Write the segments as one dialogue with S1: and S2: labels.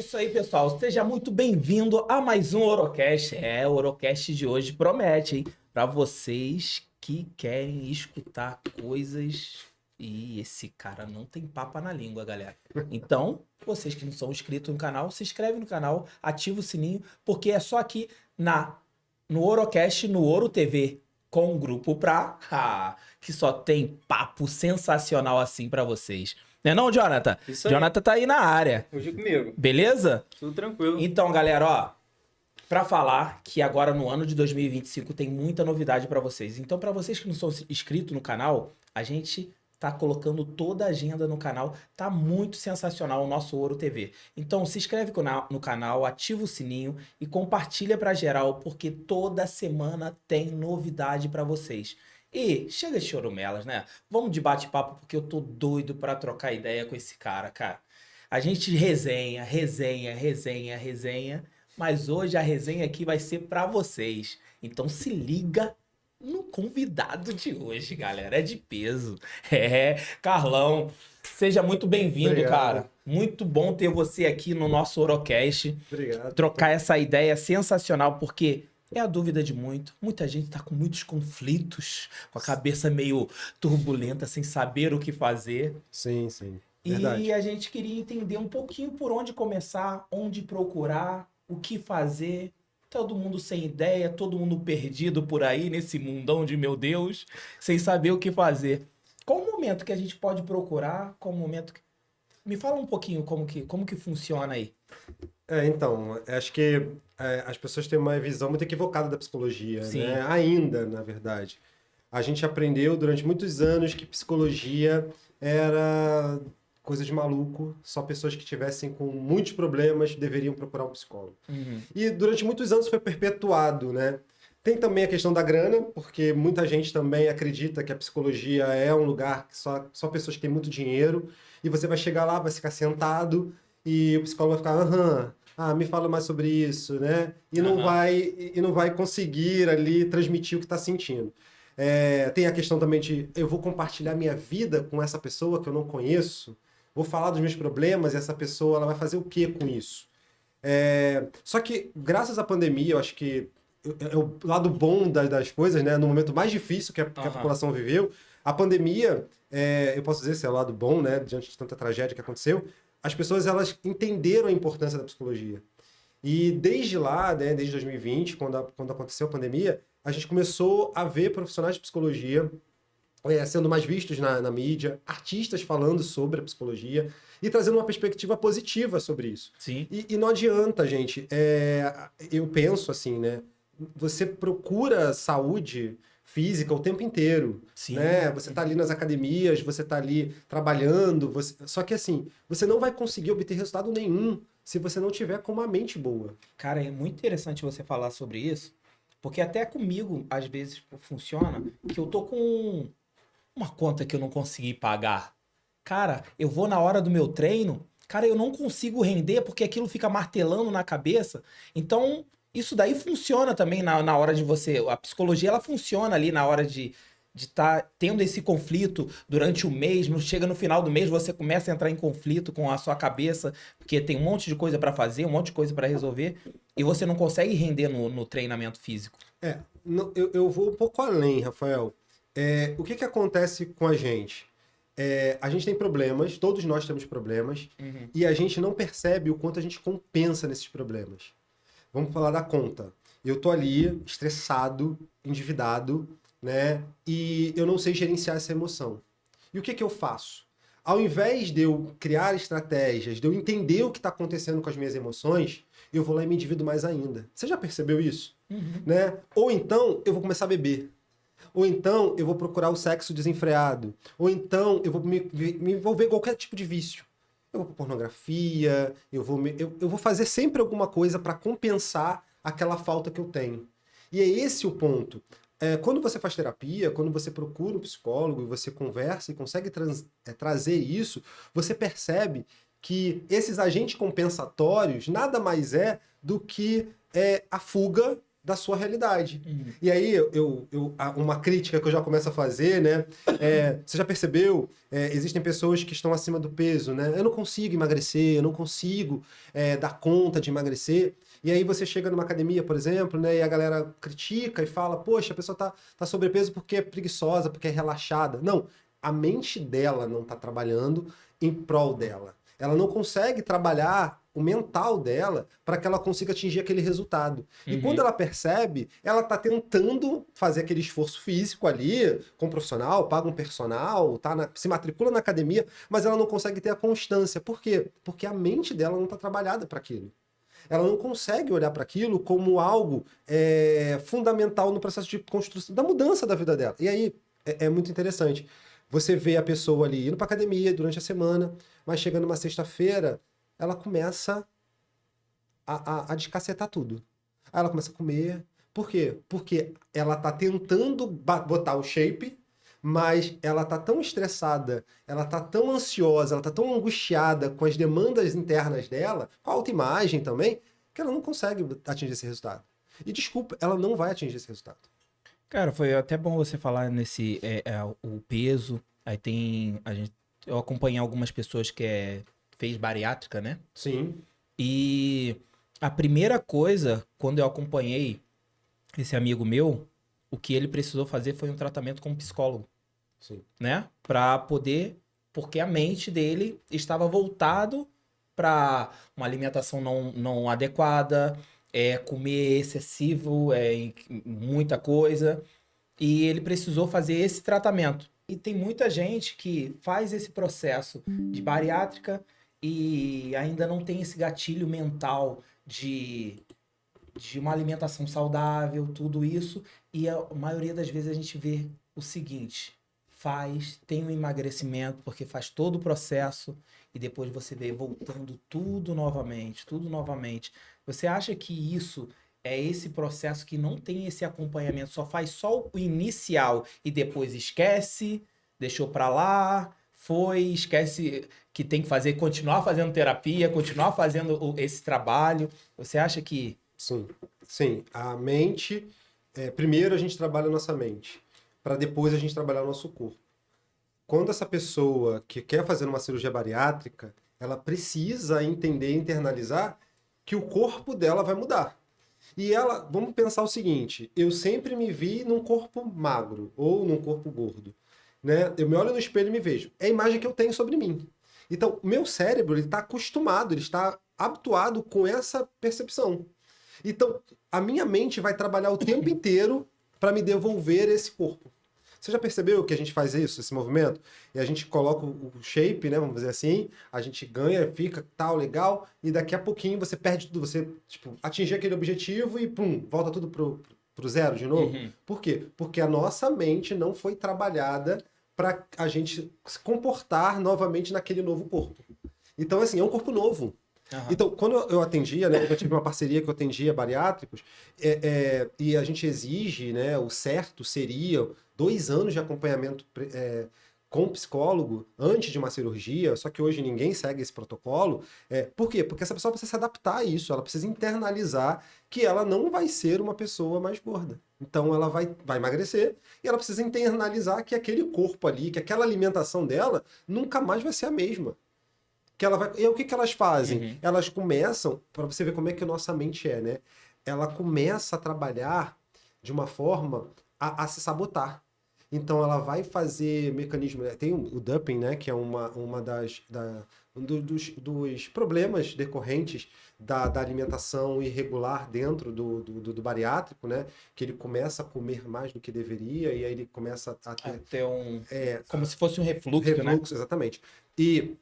S1: isso aí, pessoal. Seja muito bem-vindo a mais um Orocast. O Orocast de hoje promete, hein? Para vocês que querem escutar coisas. E esse cara não tem papa na língua, galera. Então, vocês que não são inscritos no canal, se inscreve no canal, ativa o sininho, porque é só aqui no Orocast, no Oro TV, com o Grupo Pra, que só tem papo sensacional assim para vocês. Não é não, Jonathan?
S2: Isso aí.
S1: Jonathan tá aí na área.
S2: Hoje comigo.
S1: Beleza?
S2: Tudo tranquilo.
S1: Então, galera, ó, pra falar que agora no ano de 2025 tem muita novidade pra vocês. Então, pra vocês que não são inscritos no canal, a gente tá colocando toda a agenda no canal. Tá muito sensacional o nosso Ouro TV. Então, se inscreve no canal, ativa o sininho e compartilha pra geral, porque toda semana tem novidade pra vocês. E chega de chorumelas, né? Vamos de bate-papo, porque eu tô doido pra trocar ideia com esse cara. A gente resenha, mas hoje a resenha aqui vai ser pra vocês. Então se liga no convidado de hoje, galera. É de peso. Carlão, seja muito bem-vindo,
S3: Obrigado.
S1: cara. Muito bom ter você aqui no nosso Orocast.
S3: Obrigado.
S1: Trocar essa ideia sensacional, porque é a dúvida de muita gente tá com muitos conflitos, com a cabeça meio turbulenta, sem saber o que fazer.
S3: Sim, sim. Verdade.
S1: E a gente queria entender um pouquinho por onde começar, onde procurar, o que fazer. Todo mundo sem ideia, todo mundo perdido por aí nesse mundão de meu Deus, sem saber o que fazer. Qual o momento que a gente pode procurar? Qual o momento que... Me fala um pouquinho como que funciona aí.
S3: Então, acho que as pessoas têm uma visão muito equivocada da psicologia,
S1: Sim.
S3: né? Ainda, na verdade. A gente aprendeu durante muitos anos que psicologia era coisa de maluco, só pessoas que tivessem com muitos problemas deveriam procurar um psicólogo.
S1: Uhum.
S3: E durante muitos anos foi perpetuado, né? Tem também a questão da grana, porque muita gente também acredita que a psicologia é um lugar que só pessoas que têm muito dinheiro, e você vai chegar lá, vai ficar sentado, e o psicólogo vai ficar, me fala mais sobre isso, né? E não vai conseguir ali transmitir o que está sentindo. Tem a questão também de eu vou compartilhar minha vida com essa pessoa que eu não conheço, vou falar dos meus problemas e essa pessoa ela vai fazer o que com isso? Só que, graças à pandemia, eu acho que é o lado bom das coisas, né? No momento mais difícil que a população viveu, a pandemia, eu posso dizer, se é o lado bom, né? Diante de tanta tragédia que aconteceu, as pessoas elas entenderam a importância da psicologia. E desde lá, né, desde 2020, quando aconteceu a pandemia, a gente começou a ver profissionais de psicologia sendo mais vistos na mídia, artistas falando sobre a psicologia e trazendo uma perspectiva positiva sobre isso.
S1: Sim.
S3: E não adianta, gente. Eu penso assim, né? Você procura saúde física o tempo inteiro,
S1: Sim.
S3: né? Você tá ali nas academias, você tá ali trabalhando, só que assim, você não vai conseguir obter resultado nenhum se você não tiver com uma mente boa.
S1: Cara, é muito interessante você falar sobre isso, porque até comigo, às vezes, funciona que eu tô com uma conta que eu não consegui pagar. Cara, eu vou na hora do meu treino, cara, eu não consigo render porque aquilo fica martelando na cabeça. Então, isso daí funciona também na hora de você... A psicologia, ela funciona ali na hora de estar tendo esse conflito durante o mês. Chega no final do mês, você começa a entrar em conflito com a sua cabeça, porque tem um monte de coisa para fazer, um monte de coisa para resolver, e você não consegue render no treinamento físico.
S3: Eu vou um pouco além, Rafael. O que acontece com a gente? A gente tem problemas, todos nós temos problemas, e a gente não percebe o quanto a gente compensa nesses problemas. Vamos falar da conta. Eu tô ali, estressado, endividado, né? E eu não sei gerenciar essa emoção. E o que eu faço? Ao invés de eu criar estratégias, de eu entender o que está acontecendo com as minhas emoções, eu vou lá e me endivido mais ainda. Você já percebeu isso? Né? Ou então, eu vou começar a beber. Ou então, eu vou procurar o sexo desenfreado. Ou então, eu vou me envolver em qualquer tipo de vício. Eu vou para pornografia, eu vou fazer sempre alguma coisa para compensar aquela falta que eu tenho. E é esse o ponto. Quando você faz terapia, quando você procura um psicólogo e você conversa e consegue trazer isso, você percebe que esses agentes compensatórios nada mais é do que a fuga da sua realidade.
S1: Uhum.
S3: E aí, uma crítica que eu já começo a fazer, né? Você já percebeu? Existem pessoas que estão acima do peso, né? Eu não consigo emagrecer, eu não consigo dar conta de emagrecer. E aí você chega numa academia, por exemplo, né? E a galera critica e fala, poxa, a pessoa tá sobrepeso porque é preguiçosa, porque é relaxada. Não, a mente dela não está trabalhando em prol dela. Ela não consegue trabalhar o mental dela para que ela consiga atingir aquele resultado. E quando ela percebe, ela está tentando fazer aquele esforço físico ali, com um profissional, paga um personal, se matricula na academia, mas ela não consegue ter a constância. Por quê? Porque a mente dela não está trabalhada para aquilo. Ela não consegue olhar para aquilo como algo fundamental no processo de construção, da mudança da vida dela. E aí é muito interessante. Você vê a pessoa ali indo para academia durante a semana, mas chegando uma sexta-feira, ela começa a descacetar tudo. Aí ela começa a comer. Por quê? Porque ela tá tentando botar o shape, mas ela tá tão estressada, ela tá tão ansiosa, ela tá tão angustiada com as demandas internas dela, com a autoimagem também, que ela não consegue atingir esse resultado. E desculpa, ela não vai atingir esse resultado.
S1: Cara, foi até bom você falar nesse o peso. Aí tem eu acompanhei algumas pessoas que fez bariátrica, né?
S3: Sim.
S1: E a primeira coisa, quando eu acompanhei esse amigo meu, o que ele precisou fazer foi um tratamento com um psicólogo,
S3: Sim.
S1: né? Para poder, porque a mente dele estava voltado para uma alimentação não adequada, comer excessivo, muita coisa. E ele precisou fazer esse tratamento. E tem muita gente que faz esse processo de bariátrica e ainda não tem esse gatilho mental de uma alimentação saudável, tudo isso. E a maioria das vezes a gente vê o seguinte: tem um emagrecimento, porque faz todo o processo, e depois você vê voltando tudo novamente, tudo novamente. Você acha que isso é esse processo que não tem esse acompanhamento, só faz só o inicial e depois esquece, deixou pra lá, esquece que tem que fazer, continuar fazendo terapia, continuar fazendo esse trabalho? Você acha que...
S3: Sim, sim. A mente, primeiro a gente trabalha a nossa mente, para depois a gente trabalhar o nosso corpo. Quando essa pessoa que quer fazer uma cirurgia bariátrica, ela precisa entender e internalizar que o corpo dela vai mudar. E ela, vamos pensar o seguinte, eu sempre me vi num corpo magro ou num corpo gordo, né? Eu me olho no espelho e me vejo. É a imagem que eu tenho sobre mim. Então, o meu cérebro, ele está acostumado, ele está habituado com essa percepção. Então, a minha mente vai trabalhar o tempo inteiro para me devolver esse corpo. Você já percebeu que a gente faz isso, esse movimento? E a gente coloca o shape, né? Vamos dizer assim, a gente ganha, fica tal, legal, e daqui a pouquinho você perde tudo. Você, tipo, atingir aquele objetivo e pum, volta tudo pro zero de novo.
S1: Uhum.
S3: Por quê? Porque a nossa mente não foi trabalhada para a gente se comportar novamente naquele novo corpo. Então, assim, é um corpo novo.
S1: Uhum.
S3: Então, quando eu atendia, né, eu tive uma parceria que eu atendia bariátricos, e a gente exige, né, o certo seria 2 anos de acompanhamento com psicólogo antes de uma cirurgia, só que hoje ninguém segue esse protocolo. Por quê? Porque essa pessoa precisa se adaptar a isso, ela precisa internalizar que ela não vai ser uma pessoa mais gorda. Então ela vai emagrecer e ela precisa internalizar que aquele corpo ali, que aquela alimentação dela nunca mais vai ser a mesma. E o que elas fazem?
S1: Uhum.
S3: Elas começam, para você ver como é que a nossa mente é, né? Ela começa a trabalhar de uma forma a se sabotar. Então ela vai fazer mecanismo. Tem o doping, né? Que é dos problemas decorrentes da alimentação irregular dentro do bariátrico, né? Que ele começa a comer mais do que deveria e aí ele começa a ter
S1: como se fosse um refluxo, né?
S3: refluxo, exatamente. E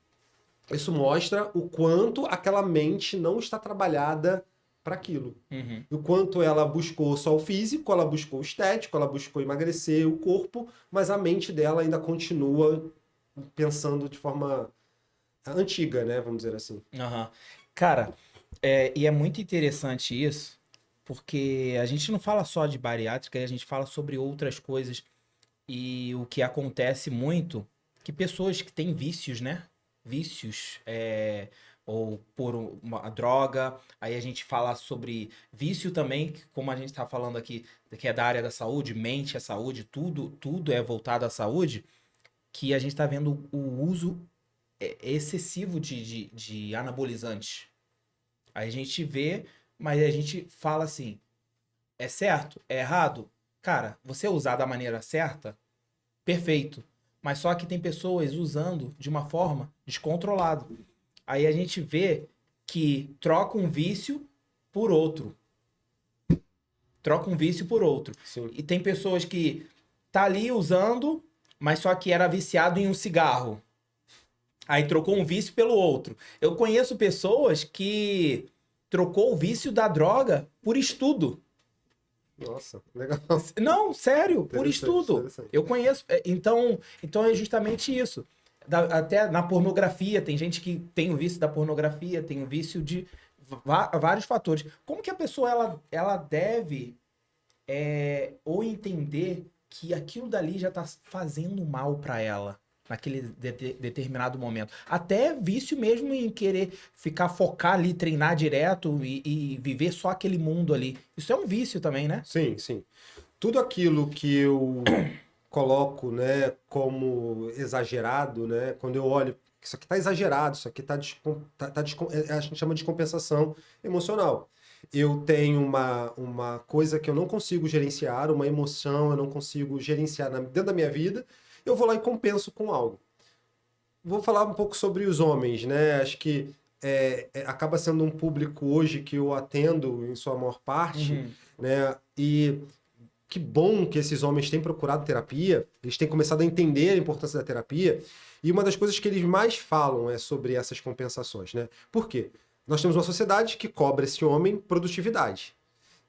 S3: isso mostra o quanto aquela mente não está trabalhada para aquilo.
S1: Uhum.
S3: O quanto ela buscou só o físico, ela buscou o estético, ela buscou emagrecer o corpo, mas a mente dela ainda continua pensando de forma antiga, né? Vamos dizer assim.
S1: Uhum. Cara, e é muito interessante isso, porque a gente não fala só de bariátrica, a gente fala sobre outras coisas. E o que acontece muito, que pessoas que têm vícios, né? Vícios, ou por uma droga. Aí a gente fala sobre vício também, que como a gente está falando aqui, que é da área da saúde, mente é saúde, tudo é voltado à saúde, que a gente está vendo o uso excessivo de anabolizantes. Aí a gente vê, mas a gente fala assim, é certo? É errado? Cara, você usar da maneira certa, perfeito. Mas só que tem pessoas usando de uma forma descontrolada. Aí a gente vê que troca um vício por outro. Troca um vício por outro.
S3: Sim.
S1: E tem pessoas que tá ali usando, mas só que era viciado em um cigarro. Aí trocou um vício pelo outro. Eu conheço pessoas que trocou o vício da droga por estudo.
S3: Nossa, legal.
S1: Não, sério, por
S3: Interessante,
S1: estudo.
S3: interessante.
S1: Eu conheço. Então é justamente isso. Até na pornografia, tem gente que tem o vício da pornografia, tem o vício de vários fatores. Como que a pessoa ela deve ou entender que aquilo dali já tá fazendo mal pra ela naquele determinado momento? Até vício mesmo em querer ficar focar ali, treinar direto e viver só aquele mundo ali. Isso é um vício também, né?
S3: Sim, sim. Tudo aquilo que eu coloco, né, como exagerado, né, quando eu olho, isso aqui tá exagerado, isso aqui a gente chama de compensação emocional. Eu tenho uma coisa que eu não consigo gerenciar, uma emoção eu não consigo gerenciar dentro da minha vida, eu vou lá e compenso com algo. Vou falar um pouco sobre os homens, né? Acho que acaba sendo um público hoje que eu atendo em sua maior parte, né? E que bom que esses homens têm procurado terapia, eles têm começado a entender a importância da terapia, e uma das coisas que eles mais falam é sobre essas compensações, né? Por quê? Nós temos uma sociedade que cobra esse homem produtividade,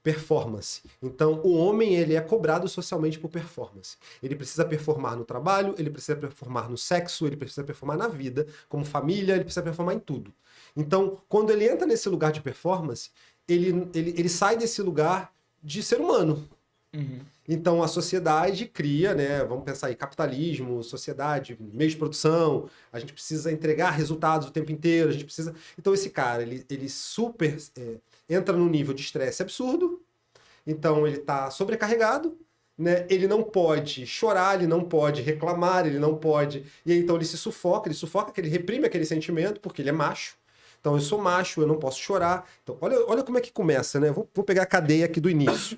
S3: performance. Então, o homem, ele é cobrado socialmente por performance. Ele precisa performar no trabalho, ele precisa performar no sexo, ele precisa performar na vida, como família, ele precisa performar em tudo. Então, quando ele entra nesse lugar de performance, ele sai desse lugar de ser humano. Então a sociedade cria, né? Vamos pensar aí, capitalismo, sociedade, meio de produção, a gente precisa entregar resultados o tempo inteiro, a gente precisa. Então esse cara, ele super entra num nível de estresse absurdo, então ele está sobrecarregado, né? Ele não pode chorar, ele não pode reclamar, ele não pode. E aí, então ele se sufoca, ele reprime aquele sentimento, porque ele é macho. Então eu sou macho, eu não posso chorar. Então olha como é que começa, né? Vou pegar a cadeia aqui do início.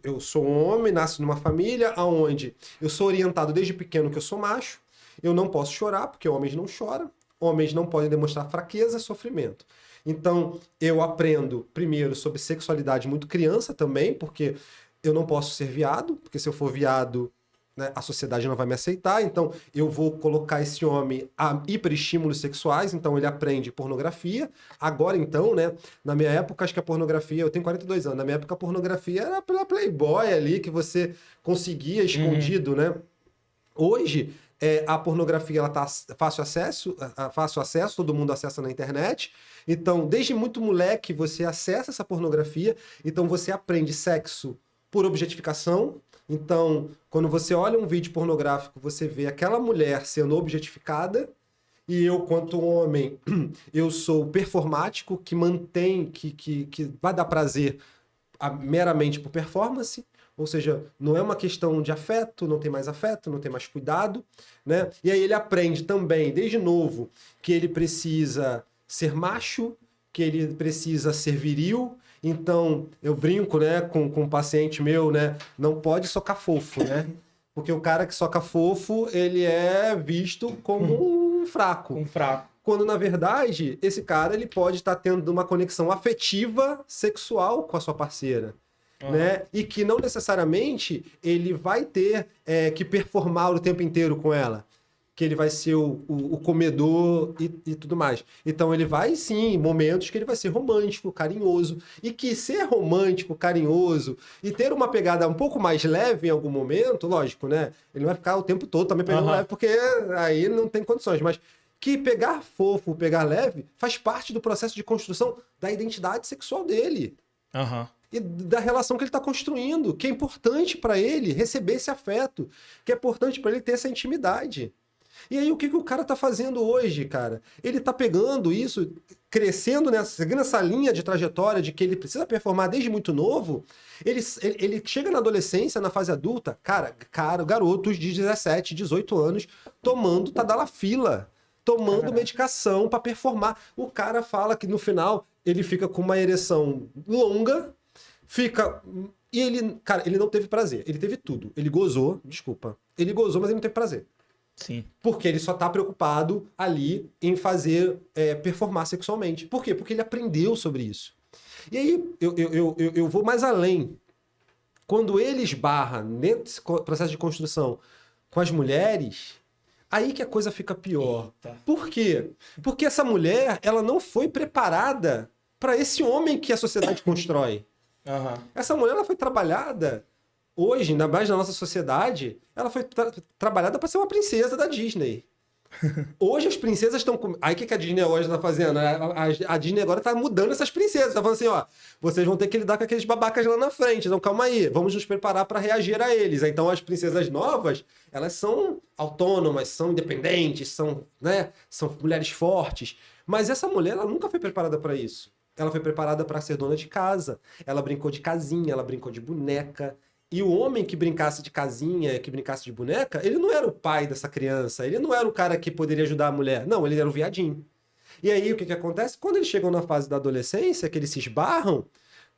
S3: Eu sou um homem, nasço numa família onde eu sou orientado desde pequeno que eu sou macho, eu não posso chorar, porque homens não choram, homens não podem demonstrar fraqueza, sofrimento. Então, eu aprendo primeiro sobre sexualidade muito criança também, porque eu não posso ser viado, porque se eu for viado, né, a sociedade não vai me aceitar, então eu vou colocar esse homem a hiperestímulos sexuais, então ele aprende pornografia. Agora então, né, na minha época, acho que a pornografia, eu tenho 42 anos, na minha época a pornografia era pela Playboy ali, que você conseguia escondido, né? Hoje, a pornografia ela tá fácil acesso, todo mundo acessa na internet. Então, desde muito moleque, você acessa essa pornografia, então você aprende sexo por objetificação. Então, quando você olha um vídeo pornográfico, você vê aquela mulher sendo objetificada, e eu, quanto homem, eu sou performático, que mantém, que vai dar prazer meramente por performance, ou seja, não é uma questão de afeto, não tem mais cuidado, né? E aí ele aprende também, desde novo, que ele precisa ser macho, que ele precisa ser viril. Então, eu brinco, né, com um paciente meu, né, não pode socar fofo, né? Porque o cara que soca fofo, ele é visto como um fraco.
S1: Um fraco.
S3: Quando, na verdade, esse cara ele pode estar tendo uma conexão afetiva, sexual com a sua parceira. Né? E que não necessariamente ele vai ter que performar o tempo inteiro com ela. Que ele vai ser o comedor e tudo mais. Então ele vai, sim, em momentos que ele vai ser romântico, carinhoso. E que ser romântico, carinhoso e ter uma pegada um pouco mais leve em algum momento, lógico, né? Ele não vai ficar o tempo todo também pegando leve, porque aí não tem condições. Mas que pegar fofo, pegar leve, faz parte do processo de construção da identidade sexual dele. E da relação que ele está construindo, que é importante para ele receber esse afeto, que é importante para ele ter essa intimidade. E aí, o que o cara tá fazendo hoje, cara? Ele tá pegando isso, crescendo seguindo essa linha de trajetória de que ele precisa performar desde muito novo. Ele chega na adolescência, na fase adulta, cara, garotos de 17, 18 anos tomando Tadalafila, tomando medicação para performar. O cara fala que no final ele fica com uma ereção longa, fica. E ele, cara, ele não teve prazer. Ele teve tudo. Ele gozou, desculpa. Ele gozou, mas ele não teve prazer.
S1: Sim.
S3: Porque ele só tá preocupado ali em fazer performar sexualmente. Por quê? Porque ele aprendeu sobre isso. E aí eu vou mais além. Quando ele esbarra nesse processo de construção com as mulheres, aí que a coisa fica pior.
S1: Eita.
S3: Por quê? Porque essa mulher, ela não foi preparada para esse homem que a sociedade constrói.
S1: Uhum.
S3: Essa mulher, ela foi trabalhada... Hoje, ainda mais na nossa sociedade, ela foi trabalhada para ser uma princesa da Disney. Hoje as princesas estão... Aí o que a Disney hoje está fazendo? A Disney agora está mudando essas princesas. Está falando assim, ó, vocês vão ter que lidar com aqueles babacas lá na frente. Então calma aí, vamos nos preparar para reagir a eles. Então as princesas novas, elas são autônomas, são independentes, são mulheres fortes. Mas essa mulher, ela nunca foi preparada para isso. Ela foi preparada para ser dona de casa. Ela brincou de casinha, ela brincou de boneca. E o homem que brincasse de casinha, que brincasse de boneca, ele não era o pai dessa criança, ele não era o cara que poderia ajudar a mulher. Não, ele era o viadinho. E aí, o que acontece? Quando eles chegam na fase da adolescência, que eles se esbarram,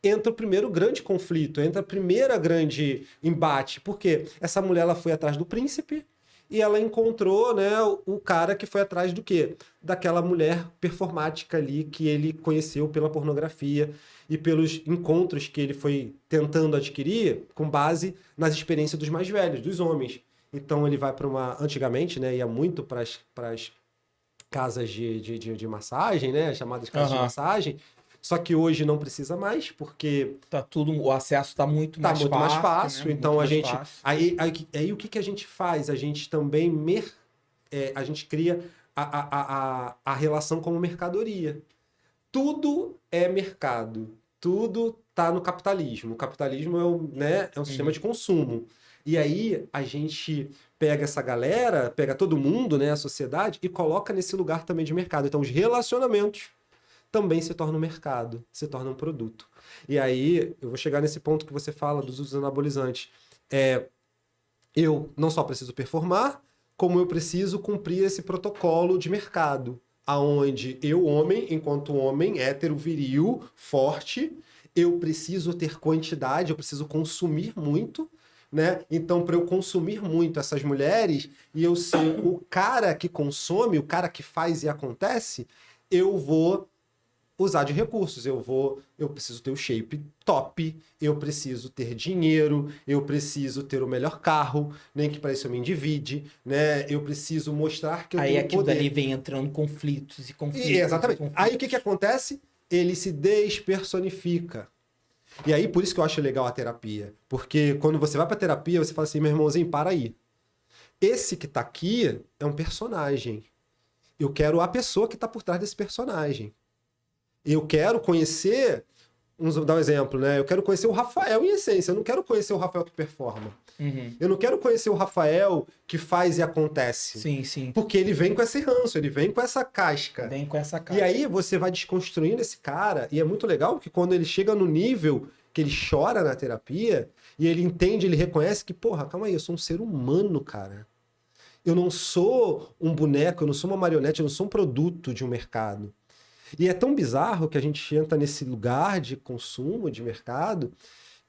S3: entra o primeiro grande conflito, entra a primeira grande embate. Porque essa mulher, ela foi atrás do príncipe e ela encontrou, né, o cara que foi atrás do quê? Daquela mulher performática ali que ele conheceu pela pornografia e pelos encontros que ele foi tentando adquirir com base nas experiências dos mais velhos, dos homens. Então ele vai para uma... Antigamente, né, ia muito para as casas de massagem, né, chamadas casas de massagem, só que hoje não precisa mais, porque...
S1: O acesso está muito mais fácil.
S3: Mais fácil, né? Então
S1: muito
S3: a gente... Aí o que a gente faz? A gente também... a gente cria a relação como mercadoria. Tudo é mercado. Tudo está no capitalismo. O capitalismo é um sistema de consumo. E aí a gente pega essa galera, pega todo mundo, né, a sociedade, e coloca nesse lugar também de mercado. Então os relacionamentos também se tornam mercado, se tornam produto. E aí eu vou chegar nesse ponto que você fala dos usos anabolizantes. Eu não só preciso performar, como eu preciso cumprir esse protocolo de mercado. Aonde eu, homem, enquanto homem, hétero, viril, forte, eu preciso ter quantidade, eu preciso consumir muito, né? Então, para eu consumir muito essas mulheres e eu ser o cara que consome, o cara que faz e acontece, eu vou usar de recursos. Eu preciso ter o shape top, eu preciso ter dinheiro, eu preciso ter o melhor carro, nem que para isso eu me endivide, né? Eu preciso mostrar que eu tenho
S1: aquilo
S3: poder.
S1: dali vem entrando conflitos.
S3: Exatamente. Aí o que acontece? Ele se despersonifica. E aí por isso que eu acho legal a terapia. Porque quando você vai pra terapia, você fala assim, meu irmãozinho, para aí. Esse que tá aqui é um personagem. Eu quero a pessoa que tá por trás desse personagem. Eu quero conhecer, vamos dar um exemplo, né? Eu quero conhecer o Rafael em essência, eu não quero conhecer o Rafael que performa.
S1: Uhum.
S3: Eu não quero conhecer o Rafael que faz e acontece.
S1: Sim, sim.
S3: Porque ele vem com esse ranço, ele vem com essa casca.
S1: Vem com essa casca.
S3: E aí você vai desconstruindo esse cara, e é muito legal que quando ele chega no nível que ele chora na terapia, e ele entende, ele reconhece que, porra, calma aí, eu sou um ser humano, cara. Eu não sou um boneco, eu não sou uma marionete, eu não sou um produto de um mercado. E é tão bizarro que a gente entra nesse lugar de consumo, de mercado,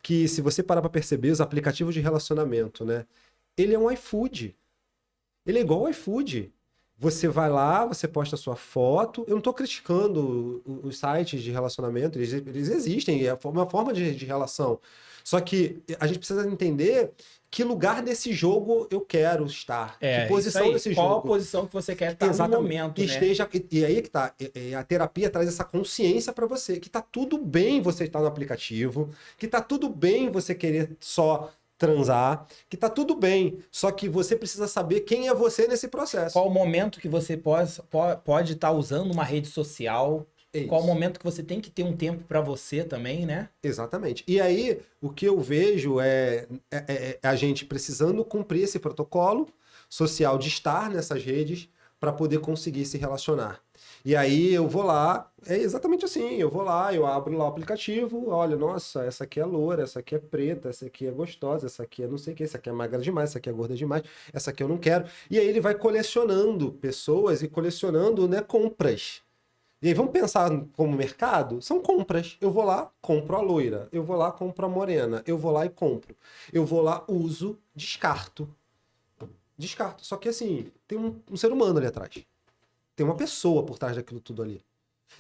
S3: que se você parar para perceber, os aplicativos de relacionamento, né? Ele é um iFood. Ele é igual ao iFood. Você vai lá, você posta a sua foto. Eu não estou criticando os sites de relacionamento, eles existem, é uma forma de relação. Só que a gente precisa entender que lugar desse jogo eu quero estar. Que posição desse jogo.
S1: Qual a posição que você quer estar no momento, né?
S3: E aí que tá. A terapia traz essa consciência para você, que tá tudo bem você estar no aplicativo, que tá tudo bem você querer só transar, que tá tudo bem, só que você precisa saber quem é você nesse processo.
S1: Qual o momento que você pode estar usando uma rede social,
S3: É
S1: Qual o
S3: isso.
S1: momento que você tem que ter um tempo pra você também, né?
S3: Exatamente. E aí, o que eu vejo é a gente precisando cumprir esse protocolo social de estar nessas redes para poder conseguir se relacionar. E aí eu vou lá, é exatamente assim, eu vou lá, eu abro lá o aplicativo, olha, nossa, essa aqui é loura, essa aqui é preta, essa aqui é gostosa, essa aqui é não sei o que, essa aqui é magra demais, essa aqui é gorda demais, essa aqui eu não quero. E aí ele vai colecionando pessoas e colecionando, né, compras. E aí, vamos pensar como mercado? São compras. Eu vou lá, compro a loira. Eu vou lá, compro a morena. Eu vou lá e compro. Eu vou lá, uso, descarto. Descarto. Só que assim, tem um ser humano ali atrás. Tem uma pessoa por trás daquilo tudo ali.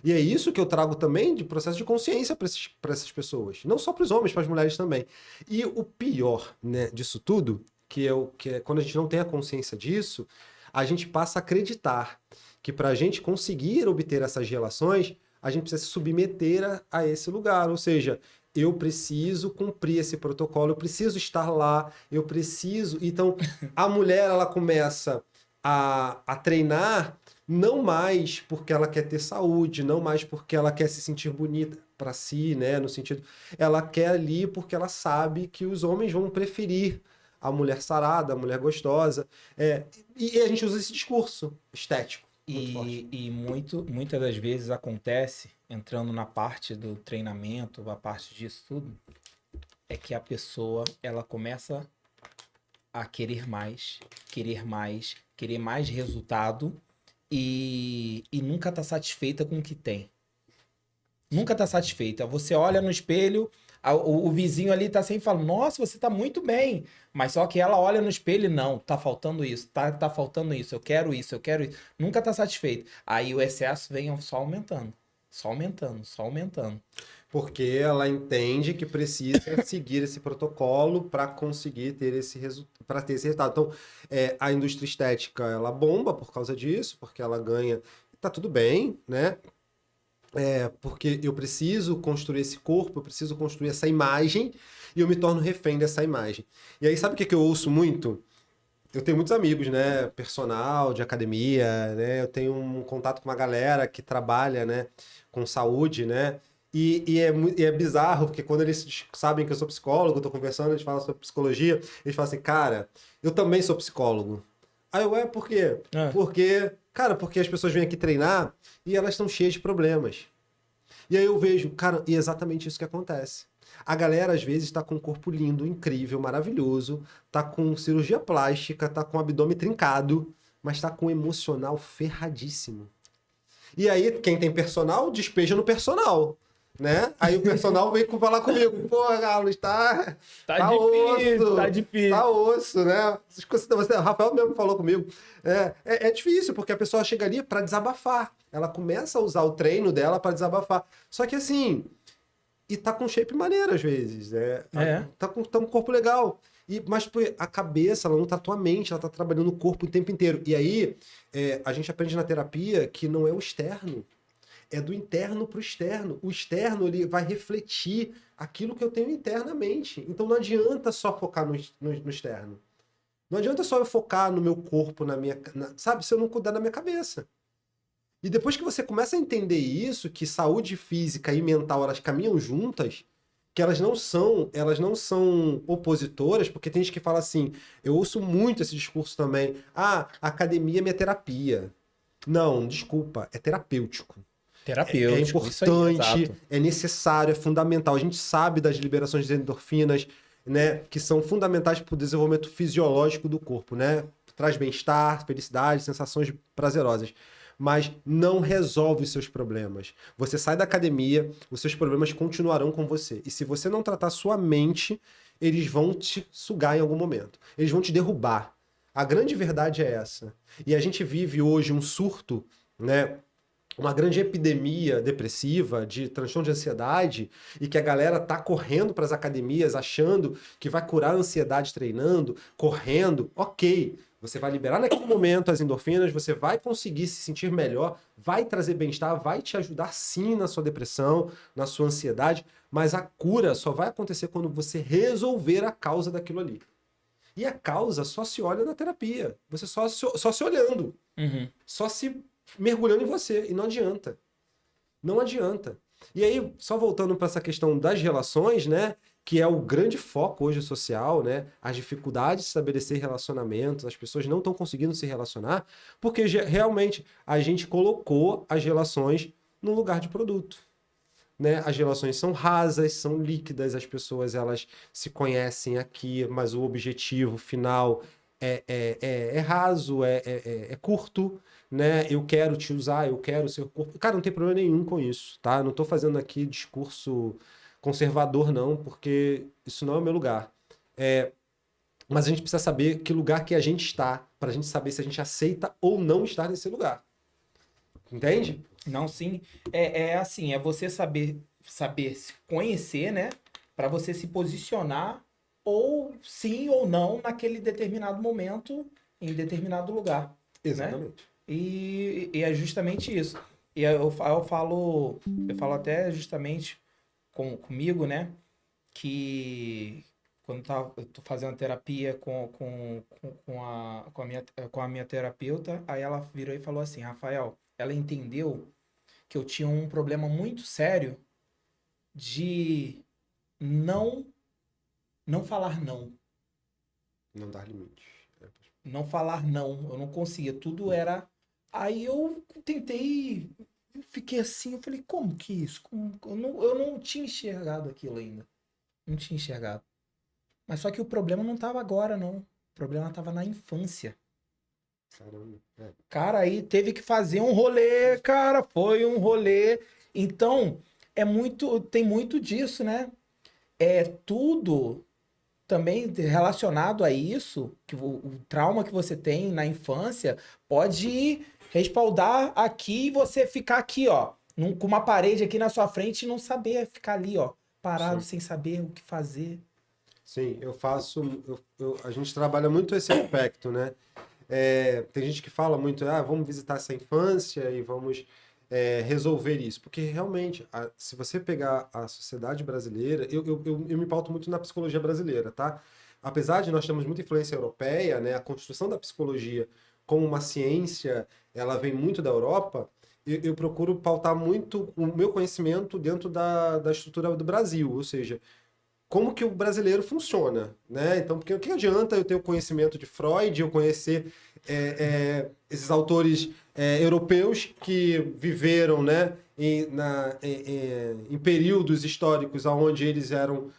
S3: E é isso que eu trago também de processo de consciência para essas pessoas. Não só para os homens, para as mulheres também. E o pior, né, disso tudo, que é quando a gente não tem a consciência disso, a gente passa a acreditar que para a gente conseguir obter essas relações, a gente precisa se submeter a esse lugar. Ou seja, eu preciso cumprir esse protocolo, eu preciso estar lá, eu preciso. Então, a mulher ela começa a treinar não mais porque ela quer ter saúde, não mais porque ela quer se sentir bonita para si, né? No sentido, ela quer ali porque ela sabe que os homens vão preferir a mulher sarada, a mulher gostosa. E a gente usa esse discurso estético muito forte.
S1: E muitas das vezes acontece, entrando na parte do treinamento, a parte disso tudo, é que a pessoa, ela começa a querer mais resultado e nunca tá satisfeita com o que tem. Nunca tá satisfeita. Você olha no espelho, o vizinho ali tá sempre falando, nossa, você tá muito bem. Mas só que ela olha no espelho e não, tá faltando isso, tá faltando isso, eu quero isso, eu quero isso. Nunca tá satisfeita. Aí o excesso vem só aumentando. Só aumentando, só aumentando.
S3: Porque ela entende que precisa seguir esse protocolo para conseguir ter para ter esse resultado. Então, a indústria estética ela bomba por causa disso, porque ela ganha. Tá tudo bem, né? Porque eu preciso construir esse corpo, eu preciso construir essa imagem e eu me torno refém dessa imagem. E aí, sabe o que que eu ouço muito? Eu tenho muitos amigos, né? Personal, de academia, né? Eu tenho um contato com uma galera que trabalha, né? Com saúde, né? E é bizarro, porque quando eles sabem que eu sou psicólogo, eu tô conversando, eles falam sobre psicologia, eles falam assim, cara, eu também sou psicólogo. Aí por quê?
S1: Ah,
S3: Porque as pessoas vêm aqui treinar e elas estão cheias de problemas. E aí eu vejo, cara, e é exatamente isso que acontece. A galera, às vezes, está com um corpo lindo, incrível, maravilhoso, tá com cirurgia plástica, tá com o abdômen trincado, mas tá com o emocional ferradíssimo. E aí, quem tem personal, despeja no personal, né? Aí o personal vem falar comigo, pô, Carlos,
S1: tá
S3: tá
S1: difícil,
S3: osso,
S1: tá difícil.
S3: tá osso, né? O Rafael mesmo falou comigo. É difícil, porque a pessoa chega ali para desabafar. Ela começa a usar o treino dela para desabafar. Só que assim, e tá com shape maneiro às vezes, né?
S1: É.
S3: Tá com um corpo legal. Mas pô, a cabeça, ela não tá tua mente, ela tá trabalhando o corpo o tempo inteiro. E aí, a gente aprende na terapia que não é o externo, é do interno pro externo. O externo, ele vai refletir aquilo que eu tenho internamente. Então não adianta só focar no externo. Não adianta só eu focar no meu corpo, sabe? Se eu não cuidar da minha cabeça. E depois que você começa a entender isso, que saúde física e mental elas caminham juntas, que elas não são opositoras, porque tem gente que fala assim, eu ouço muito esse discurso também, a academia é minha terapia. Não, desculpa, é terapêutico. É
S1: Terapêutico, isso aí,
S3: importante,
S1: exato.
S3: é necessário, é fundamental. A gente sabe das liberações de endorfinas, né, que são fundamentais para o desenvolvimento fisiológico do corpo, né? Traz bem-estar, felicidade, sensações prazerosas. Mas não resolve os seus problemas. Você sai da academia, os seus problemas continuarão com você. E se você não tratar sua mente, eles vão te sugar em algum momento. Eles vão te derrubar. A grande verdade é essa. E a gente vive hoje um surto, né? Uma grande epidemia depressiva, de transtorno de ansiedade, e que a galera tá correndo para as academias achando que vai curar a ansiedade treinando, correndo. Ok, você vai liberar naquele momento as endorfinas, você vai conseguir se sentir melhor, vai trazer bem-estar, vai te ajudar sim na sua depressão, na sua ansiedade, mas a cura só vai acontecer quando você resolver a causa daquilo ali. E a causa só se olha na terapia, você só se olhando,
S1: Uhum.
S3: só se mergulhando em você, e não adianta. Não adianta. E aí, só voltando para essa questão das relações, né? Que é o grande foco hoje social, né? As dificuldades de estabelecer relacionamentos, as pessoas não estão conseguindo se relacionar, porque realmente a gente colocou as relações no lugar de produto. Né? As relações são rasas, são líquidas, as pessoas elas se conhecem aqui, mas o objetivo final é raso, é curto, né? Eu quero te usar, eu quero ser corpo. Cara, não tem problema nenhum com isso, tá? Não tô fazendo aqui discurso conservador, não, porque isso não é o meu lugar. Mas a gente precisa saber que lugar que a gente está, para a gente saber se a gente aceita ou não estar nesse lugar. Entende?
S1: Não, sim. É assim, é você saber se conhecer, né? Pra você se posicionar ou sim ou não naquele determinado momento, em determinado lugar, né?
S3: Exatamente.
S1: E é justamente isso. E eu falo até justamente comigo, né? Que quando eu tô fazendo terapia com a minha terapeuta, aí ela virou e falou assim, Rafael, ela entendeu que eu tinha um problema muito sério de não não falar não.
S3: Não dar limite.
S1: Não falar não. Eu não conseguia. Tudo era. Aí eu tentei. Eu fiquei assim. Eu falei, como que isso? Eu não tinha enxergado aquilo ainda. Não tinha enxergado. Mas só que o problema não tava agora, não. O problema tava na infância.
S3: Caramba.
S1: Cara, aí teve que fazer um rolê, cara. Foi um rolê. Então, tem muito disso, né? É tudo também relacionado a isso, que o trauma que você tem na infância pode respaldar aqui e você ficar aqui, ó, com uma parede aqui na sua frente e não saber ficar ali, ó, parado
S3: Sim.
S1: sem saber o que fazer.
S3: Sim, eu faço. A gente trabalha muito esse aspecto, né? Tem gente que fala muito, vamos visitar essa infância e vamos resolver isso. Porque realmente, se você pegar a sociedade brasileira, eu me pauto muito na psicologia brasileira, tá? Apesar de nós termos muita influência europeia, né? A construção da psicologia como uma ciência, ela vem muito da Europa. Eu procuro pautar muito o meu conhecimento dentro da estrutura do Brasil, ou seja, como que o brasileiro funciona, né? Então, porque o que adianta eu ter o conhecimento de Freud, eu conhecer esses autores europeus que viveram, né, em períodos históricos onde eles eram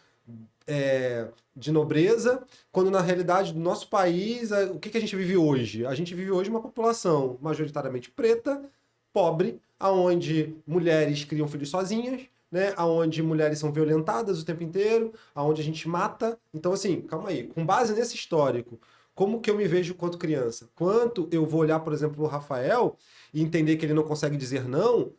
S3: de nobreza, quando na realidade do nosso país, o que a gente vive hoje? A gente vive hoje uma população majoritariamente preta, pobre, aonde mulheres criam filhos sozinhas, né, aonde mulheres são violentadas o tempo inteiro, aonde a gente mata. Então, assim, calma aí. Com base nesse histórico, como que eu me vejo quanto criança? Quanto eu vou olhar, por exemplo, o Rafael e entender que ele não consegue dizer não?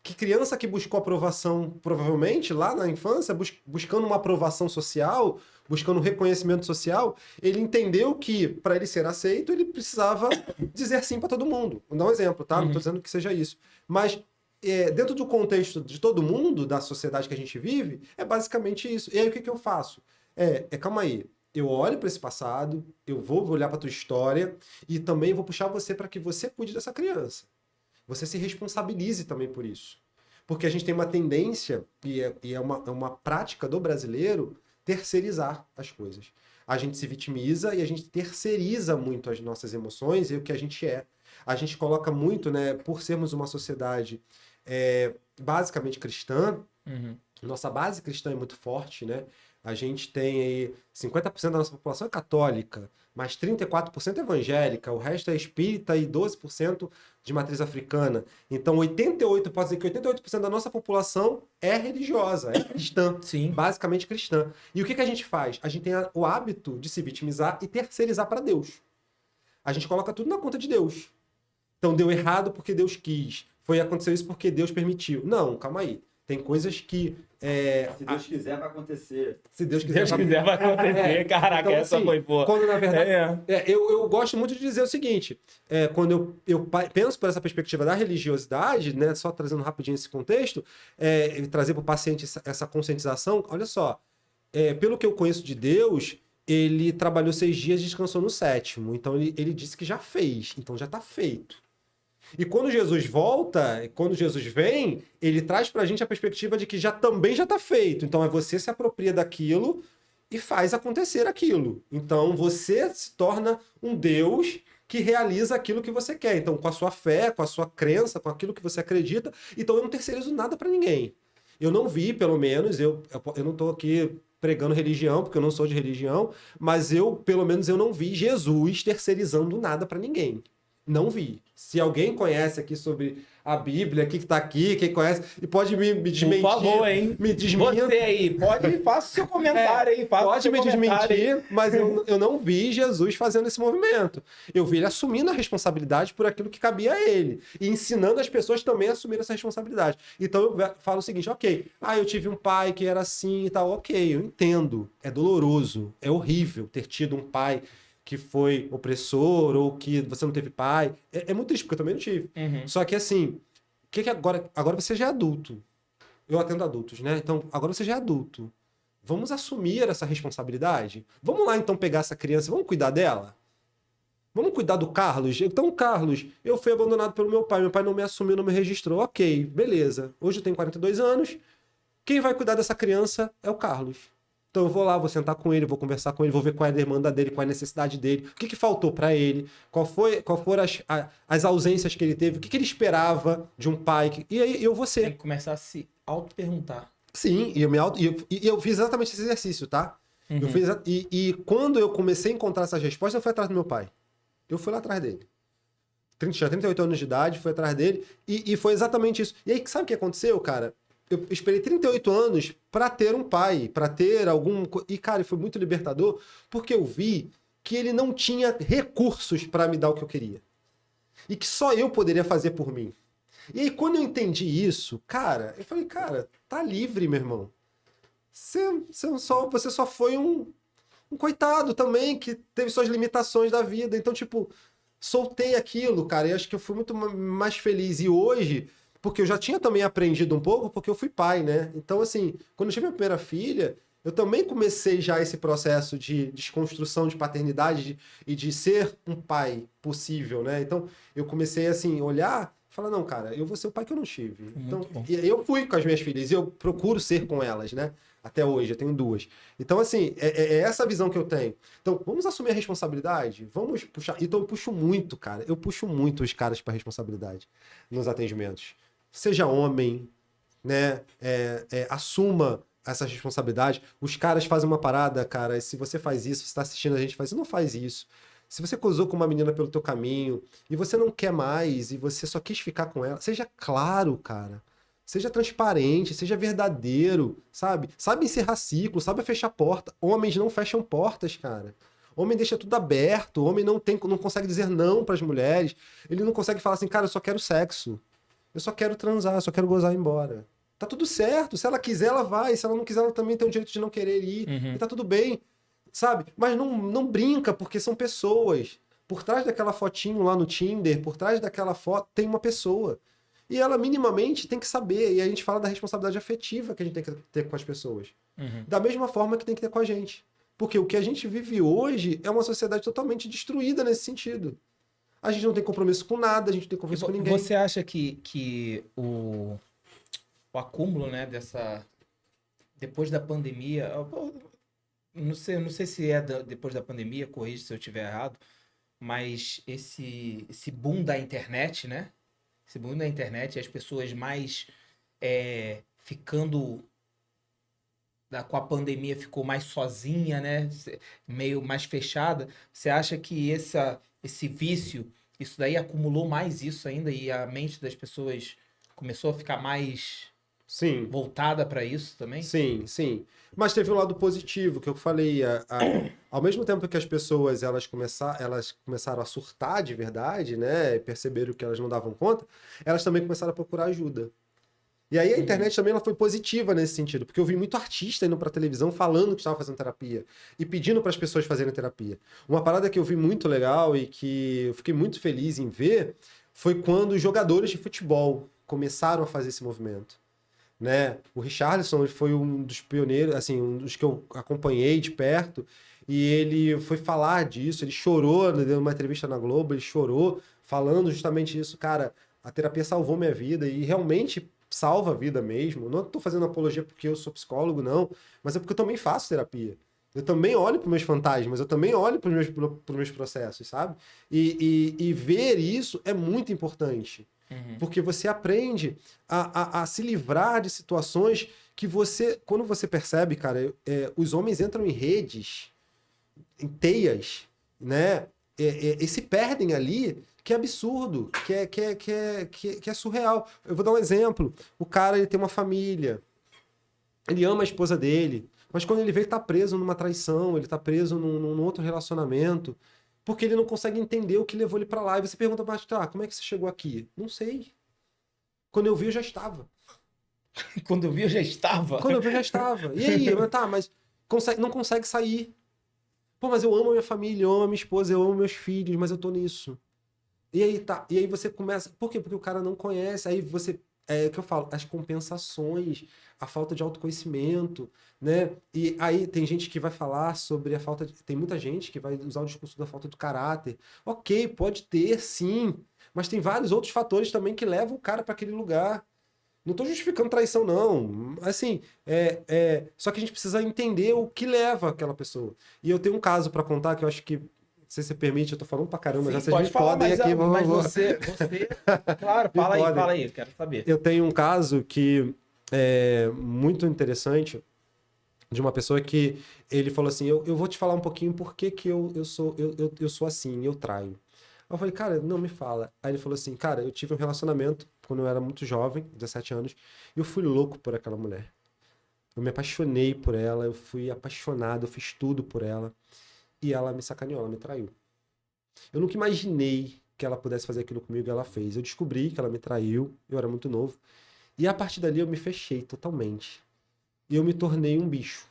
S3: Que criança que buscou aprovação, provavelmente, lá na infância, buscando uma aprovação social, buscando reconhecimento social, ele entendeu que, para ele ser aceito, ele precisava dizer sim para todo mundo. Vou dar um exemplo, tá? Não estou dizendo que seja isso. Mas dentro do contexto de todo mundo, da sociedade que a gente vive, é basicamente isso. E aí o que eu faço? Calma aí. Eu olho para esse passado, eu vou olhar para tua história e também vou puxar você para que você cuide dessa criança. Você se responsabilize também por isso. Porque a gente tem uma tendência, e é uma prática do brasileiro, terceirizar as coisas. A gente se vitimiza e a gente terceiriza muito as nossas emoções e o que a gente é. A gente coloca muito, né, por sermos uma sociedade basicamente cristã, nossa base cristã é muito forte, né? A gente tem aí 50% da nossa população é católica, mas 34% é evangélica, o resto é espírita e 12% de matriz africana. Então, pode dizer que 88% da nossa população é religiosa, é cristã,
S1: Sim.
S3: basicamente cristã. E o que a gente faz? A gente tem o hábito de se vitimizar e terceirizar para Deus. A gente coloca tudo na conta de Deus. Então, deu errado porque Deus quis. Aconteceu isso porque Deus permitiu. Não, calma aí. Tem coisas que...
S2: Se Deus quiser, vai acontecer.
S3: Se Deus
S1: Se
S3: quiser,
S1: Deus quiser, vai acontecer. Caraca,
S3: então,
S1: essa
S3: assim,
S1: foi boa.
S3: quando na verdade. Eu gosto muito de dizer o seguinte: quando eu penso por essa perspectiva da religiosidade, né, só trazendo rapidinho esse contexto, trazer para o paciente essa conscientização, olha só, pelo que eu conheço de Deus, ele trabalhou 6 dias e descansou no 7º. Então ele disse que já fez, então já está feito. E quando Jesus volta, quando Jesus vem, ele traz pra gente a perspectiva de que também já tá feito. Então é você se apropria daquilo e faz acontecer aquilo. Então você se torna um Deus que realiza aquilo que você quer. Então, com a sua fé, com a sua crença, com aquilo que você acredita. Então eu não terceirizo nada pra ninguém. Eu não vi, pelo menos, eu não estou aqui pregando religião, porque eu não sou de religião, mas pelo menos, eu não vi Jesus terceirizando nada para ninguém. Não vi. Se alguém conhece aqui sobre a Bíblia, que está aqui, quem conhece, e pode me desmentir.
S1: Por favor, hein?
S3: Me desmentir.
S1: Você aí, faça o seu comentário aí.
S3: Pode me desmentir, mas eu não vi Jesus fazendo esse movimento. Eu vi ele assumindo a responsabilidade por aquilo que cabia a ele. E ensinando as pessoas também a assumir essa responsabilidade. Então eu falo o seguinte, ok, eu tive um pai que era assim e tal, ok, eu entendo. É doloroso, é horrível ter tido um pai que foi opressor ou que você não teve pai. É muito triste, porque eu também não tive.
S1: Uhum.
S3: Só que assim, que agora você já é adulto. Eu atendo adultos, né? Então, agora você já é adulto. Vamos assumir essa responsabilidade? Vamos lá, então, pegar essa criança, vamos cuidar dela? Vamos cuidar do Carlos? Então, Carlos, eu fui abandonado pelo meu pai não me assumiu, não me registrou. Ok, beleza. Hoje eu tenho 42 anos. Quem vai cuidar dessa criança é o Carlos. Então eu vou lá, vou sentar com ele, vou conversar com ele, vou ver qual é a demanda dele, qual é a necessidade dele, o que faltou para ele, qual foram as ausências que ele teve, o que ele esperava de um pai. E aí eu vou ser.
S1: Tem que começar a se auto-perguntar.
S3: Sim, e eu fiz exatamente esse exercício, tá?
S1: Uhum.
S3: Eu fiz, e quando eu comecei a encontrar essas respostas, eu fui atrás do meu pai. Eu fui lá atrás dele. Tinha 38 anos de idade, fui atrás dele, e foi exatamente isso. E aí, sabe o que aconteceu, cara? Eu esperei 38 anos para ter um pai, para ter algum... E, cara, foi muito libertador, porque eu vi que ele não tinha recursos para me dar o que eu queria. E que só eu poderia fazer por mim. E aí, quando eu entendi isso, cara, eu falei, cara, tá livre, meu irmão. Você só foi um coitado também, que teve suas limitações da vida. Então, tipo, soltei aquilo, cara, e acho que eu fui muito mais feliz. E hoje... Porque eu já tinha também aprendido um pouco, porque eu fui pai, né? Então, assim, quando eu tive a minha primeira filha, eu também comecei já esse processo de desconstrução de paternidade e de ser um pai possível, né? Então, eu comecei, assim, olhar e falar, não, cara, eu vou ser o pai que eu não tive. Então, e eu fui com as minhas filhas, e eu procuro ser com elas, né? Até hoje, eu tenho 2. Então, assim, é essa visão que eu tenho. Então, vamos assumir a responsabilidade? Vamos puxar... Então, eu puxo muito, cara. Eu puxo muito os caras para responsabilidade nos atendimentos. Seja homem, né? Assuma essa responsabilidade. Os caras fazem uma parada, cara. Se você faz isso, você está assistindo a gente, faz isso, não faz isso. Se você cruzou com uma menina pelo teu caminho e você não quer mais e você só quis ficar com ela, seja claro, cara. Seja transparente, seja verdadeiro, sabe? Sabe encerrar ciclo, sabe fechar porta. Homens não fecham portas, cara. Homem deixa tudo aberto. Homem não consegue dizer não para as mulheres. Ele não consegue falar assim, cara, eu só quero sexo. Eu só quero transar, eu só quero gozar e ir embora. Tá tudo certo. Se ela quiser, ela vai. Se ela não quiser, ela também tem o direito de não querer ir. E tá tudo bem, sabe? Mas não brinca, porque são pessoas. Por trás daquela fotinho lá no Tinder, por trás daquela foto, tem uma pessoa. E ela minimamente tem que saber. E a gente fala da responsabilidade afetiva que a gente tem que ter com as pessoas. Da mesma forma que tem que ter com a gente. Porque o que a gente vive hoje é uma sociedade totalmente destruída nesse sentido. A gente não tem compromisso com nada, a gente não tem compromisso com ninguém.
S1: Você acha que o acúmulo, né, depois da pandemia, não sei se é depois da pandemia, corrija se eu estiver errado, mas esse boom da internet, né? Esse boom da internet, as pessoas mais ficando com a pandemia ficou mais sozinha, né? Meio mais fechada. Você acha que esse vício, isso daí acumulou mais isso ainda e a mente das pessoas começou a ficar mais voltada para isso também?
S3: Sim. Mas teve um lado positivo, que eu falei. Ao mesmo tempo que as pessoas elas começaram a surtar de verdade, né? Perceberam que elas não davam conta, elas também começaram a procurar ajuda. E aí a internet também ela foi positiva nesse sentido, porque eu vi muito artista indo pra televisão falando que estava fazendo terapia e pedindo para as pessoas fazerem terapia. Uma parada que eu vi muito legal e que eu fiquei muito feliz em ver foi quando os jogadores de futebol começaram a fazer esse movimento. Né? O Richarlison foi um dos pioneiros, assim, um dos que eu acompanhei de perto, e ele foi falar disso, ele chorou, deu uma entrevista na Globo, ele chorou, falando justamente isso. Cara, a terapia salvou minha vida e realmente salva a vida mesmo. Não estou fazendo apologia porque eu sou psicólogo, não, mas é porque eu também faço terapia. Eu também olho para os meus fantasmas, eu também olho para os meus processos, sabe? E ver isso é muito importante. Porque você aprende a se livrar de situações que você... Quando você percebe, cara, os homens entram em redes, em teias, né? E se perdem ali, que é absurdo, que é surreal. Eu vou dar um exemplo. O cara, ele tem uma família, ele ama a esposa dele, mas quando ele vê, ele tá preso numa traição, ele tá preso num outro relacionamento, porque ele não consegue entender o que levou ele pra lá. E você pergunta, mas tá, como é que você chegou aqui? Não sei. Quando eu vi, eu já estava.
S1: Quando eu vi, eu já estava.
S3: Quando eu vi, eu já estava. E aí? Tá, mas não consegue sair. Pô, mas eu amo a minha família, eu amo a minha esposa, eu amo meus filhos, mas eu tô nisso. E aí tá. E aí você começa. Por quê? Porque o cara não conhece. Aí você. É o que eu falo, as compensações, a falta de autoconhecimento, né? E aí tem gente que vai falar sobre a falta de. Tem muita gente que vai usar o discurso da falta de caráter. Ok, pode ter, sim. Mas tem vários outros fatores também que levam o cara para aquele lugar. Não estou justificando traição, não. Assim, só que a gente precisa entender o que leva aquela pessoa. E eu tenho um caso para contar que eu acho que, se você permite, eu tô falando pra caramba,
S1: Sim,
S3: já vocês
S1: pode
S3: me
S1: falar,
S3: podem
S1: mas,
S3: aqui.
S1: mas você, claro, fala aí, eu quero saber.
S3: Eu tenho um caso que é muito interessante de uma pessoa que ele falou assim, eu vou te falar um pouquinho por que eu sou assim, eu traio. Eu falei, cara, não me fala. Aí ele falou assim, cara, eu tive um relacionamento quando eu era muito jovem, 17 anos, e eu fui louco por aquela mulher. Eu me apaixonei por ela, eu fui apaixonado, eu fiz tudo por ela. E ela me sacaneou, ela me traiu. Eu nunca imaginei que ela pudesse fazer aquilo comigo e ela fez. Eu descobri que ela me traiu, eu era muito novo. E a partir dali eu me fechei totalmente. E eu me tornei um bicho.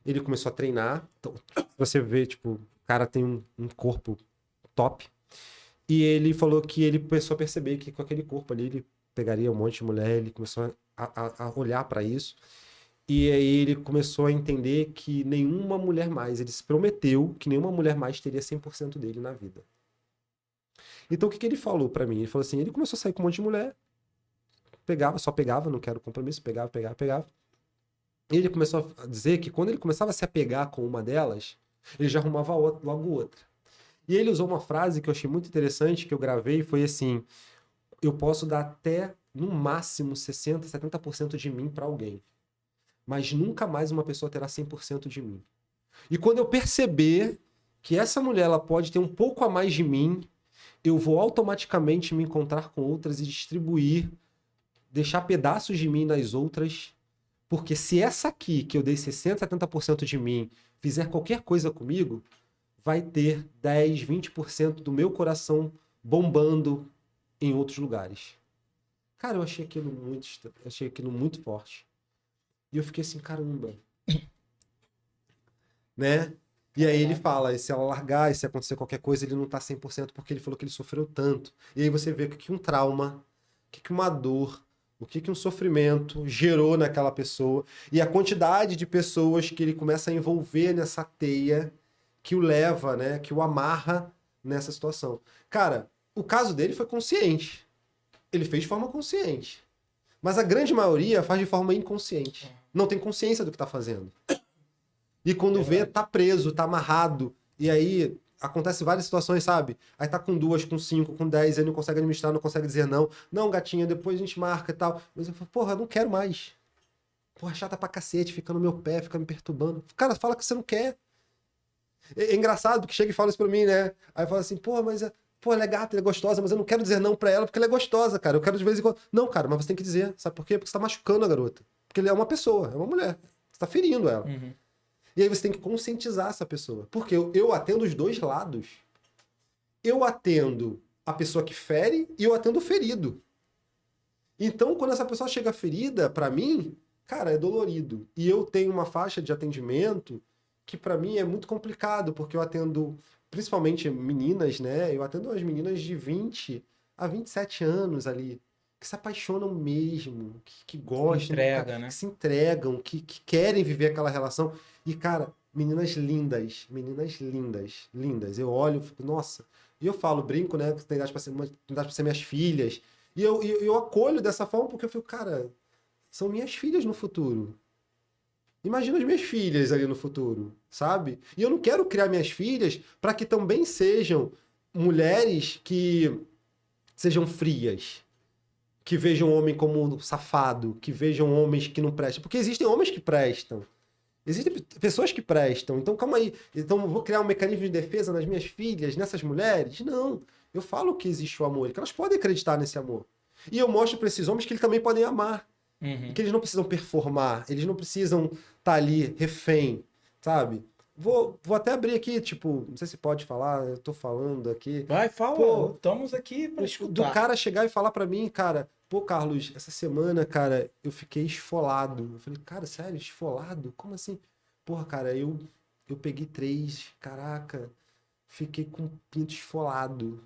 S3: Ele começou a treinar. Então, você vê, tipo, o cara tem um corpo top. E ele falou que ele começou a perceber que com aquele corpo ali ele pegaria um monte de mulher, ele começou a olhar para isso. E aí ele começou a entender que nenhuma mulher mais, ele se prometeu que nenhuma mulher mais teria 100% dele na vida. Então o que ele falou para mim? Ele falou assim, ele começou a sair com um monte de mulher, só pegava, não quero compromisso, pegava. E ele começou a dizer que quando ele começava a se apegar com uma delas, ele já arrumava logo outra. E ele usou uma frase que eu achei muito interessante, que eu gravei, foi assim, eu posso dar até, no máximo, 60%, 70% de mim para alguém. Mas nunca mais uma pessoa terá 100% de mim. E quando eu perceber que essa mulher ela pode ter um pouco a mais de mim, eu vou automaticamente me encontrar com outras e distribuir, deixar pedaços de mim nas outras, porque se essa aqui, que eu dei 60%, 70% de mim, fizer qualquer coisa comigo, vai ter 10, 20% do meu coração bombando em outros lugares. Cara, eu achei aquilo muito forte. E eu fiquei assim, caramba. Né? E aí ele fala, e se ela largar, e se acontecer qualquer coisa, ele não tá 100%, porque ele falou que ele sofreu tanto. E aí você vê o que um trauma, o que uma dor, o que um sofrimento gerou naquela pessoa. E a quantidade de pessoas que ele começa a envolver nessa teia que o leva, né? Que o amarra nessa situação. Cara, o caso dele foi consciente. Ele fez de forma consciente. Mas a grande maioria faz de forma inconsciente. Não tem consciência do que tá fazendo. E quando vê, tá preso, tá amarrado. E aí acontece várias situações, sabe? Aí tá com 2, com 5, com 10, aí não consegue administrar, não consegue dizer não. Não, gatinha, depois a gente marca e tal. Mas eu falo, porra, eu não quero mais. Porra, chata pra cacete, fica no meu pé, fica me perturbando. Cara, fala que você não quer. É engraçado, porque chega e fala isso pra mim, né? Aí fala assim, porra, mas ela é gata, ela é gostosa, mas eu não quero dizer não pra ela porque ela é gostosa, cara. Eu quero de vez em quando. Não, cara, mas você tem que dizer. Sabe por quê? Porque você tá machucando a garota. Porque ele é uma pessoa, é uma mulher. Você tá ferindo ela.
S1: Uhum.
S3: E aí você tem que conscientizar essa pessoa. Porque eu atendo os dois lados. Eu atendo a pessoa que fere e eu atendo o ferido. Então, quando essa pessoa chega ferida, pra mim, cara, é dolorido. E eu tenho uma faixa de atendimento que pra mim é muito complicado, porque eu atendo principalmente meninas, né? Eu atendo as meninas de 20 a 27 anos ali, que se apaixonam mesmo, que gostam,
S1: Entrega, né?
S3: que se entregam, que querem viver aquela relação. E, cara, meninas lindas, lindas. Eu olho, fico, nossa. E eu falo, brinco, né? Que tem idade pra ser minhas filhas. E eu acolho dessa forma porque eu fico, cara, são minhas filhas no futuro. Imagina as minhas filhas ali no futuro, sabe? E eu não quero criar minhas filhas para que também sejam mulheres que sejam frias, que vejam o homem como um safado, que vejam homens que não prestam. Porque existem homens que prestam. Existem pessoas que prestam. Então, calma aí. Então, eu vou criar um mecanismo de defesa nas minhas filhas, nessas mulheres? Não. Eu falo que existe o amor, que elas podem acreditar nesse amor. E eu mostro para esses homens que eles também podem amar.
S1: Uhum.
S3: Que eles não precisam performar, eles não precisam estar ali refém, sabe? Vou até abrir aqui, tipo, não sei se pode falar, eu tô falando aqui.
S1: Vai, fala.
S3: Pô,
S1: Estamos aqui para
S3: Do
S1: escutar.
S3: cara chegar e falar pra mim, cara, pô, Carlos, essa semana, cara, eu fiquei esfolado. Eu falei, cara, sério, esfolado? Como assim? Porra, cara, eu peguei 3, caraca, fiquei com o pinto esfolado.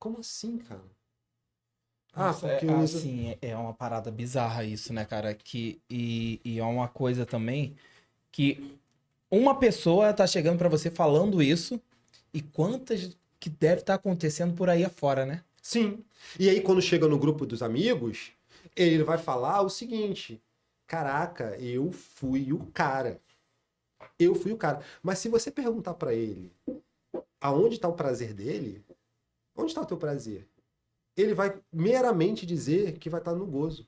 S3: Como assim, cara?
S1: Nossa,
S3: Porque eu uso...
S1: assim, é uma parada bizarra isso, né, cara? E é uma coisa também que uma pessoa tá chegando pra você falando isso e quantas que deve estar acontecendo por aí afora, né?
S3: Sim. E aí, quando chega no grupo dos amigos, ele vai falar o seguinte: caraca, eu fui o cara. Eu fui o cara. Mas se você perguntar pra ele aonde tá o prazer dele, onde tá o teu prazer? Ele vai meramente dizer que vai estar no gozo.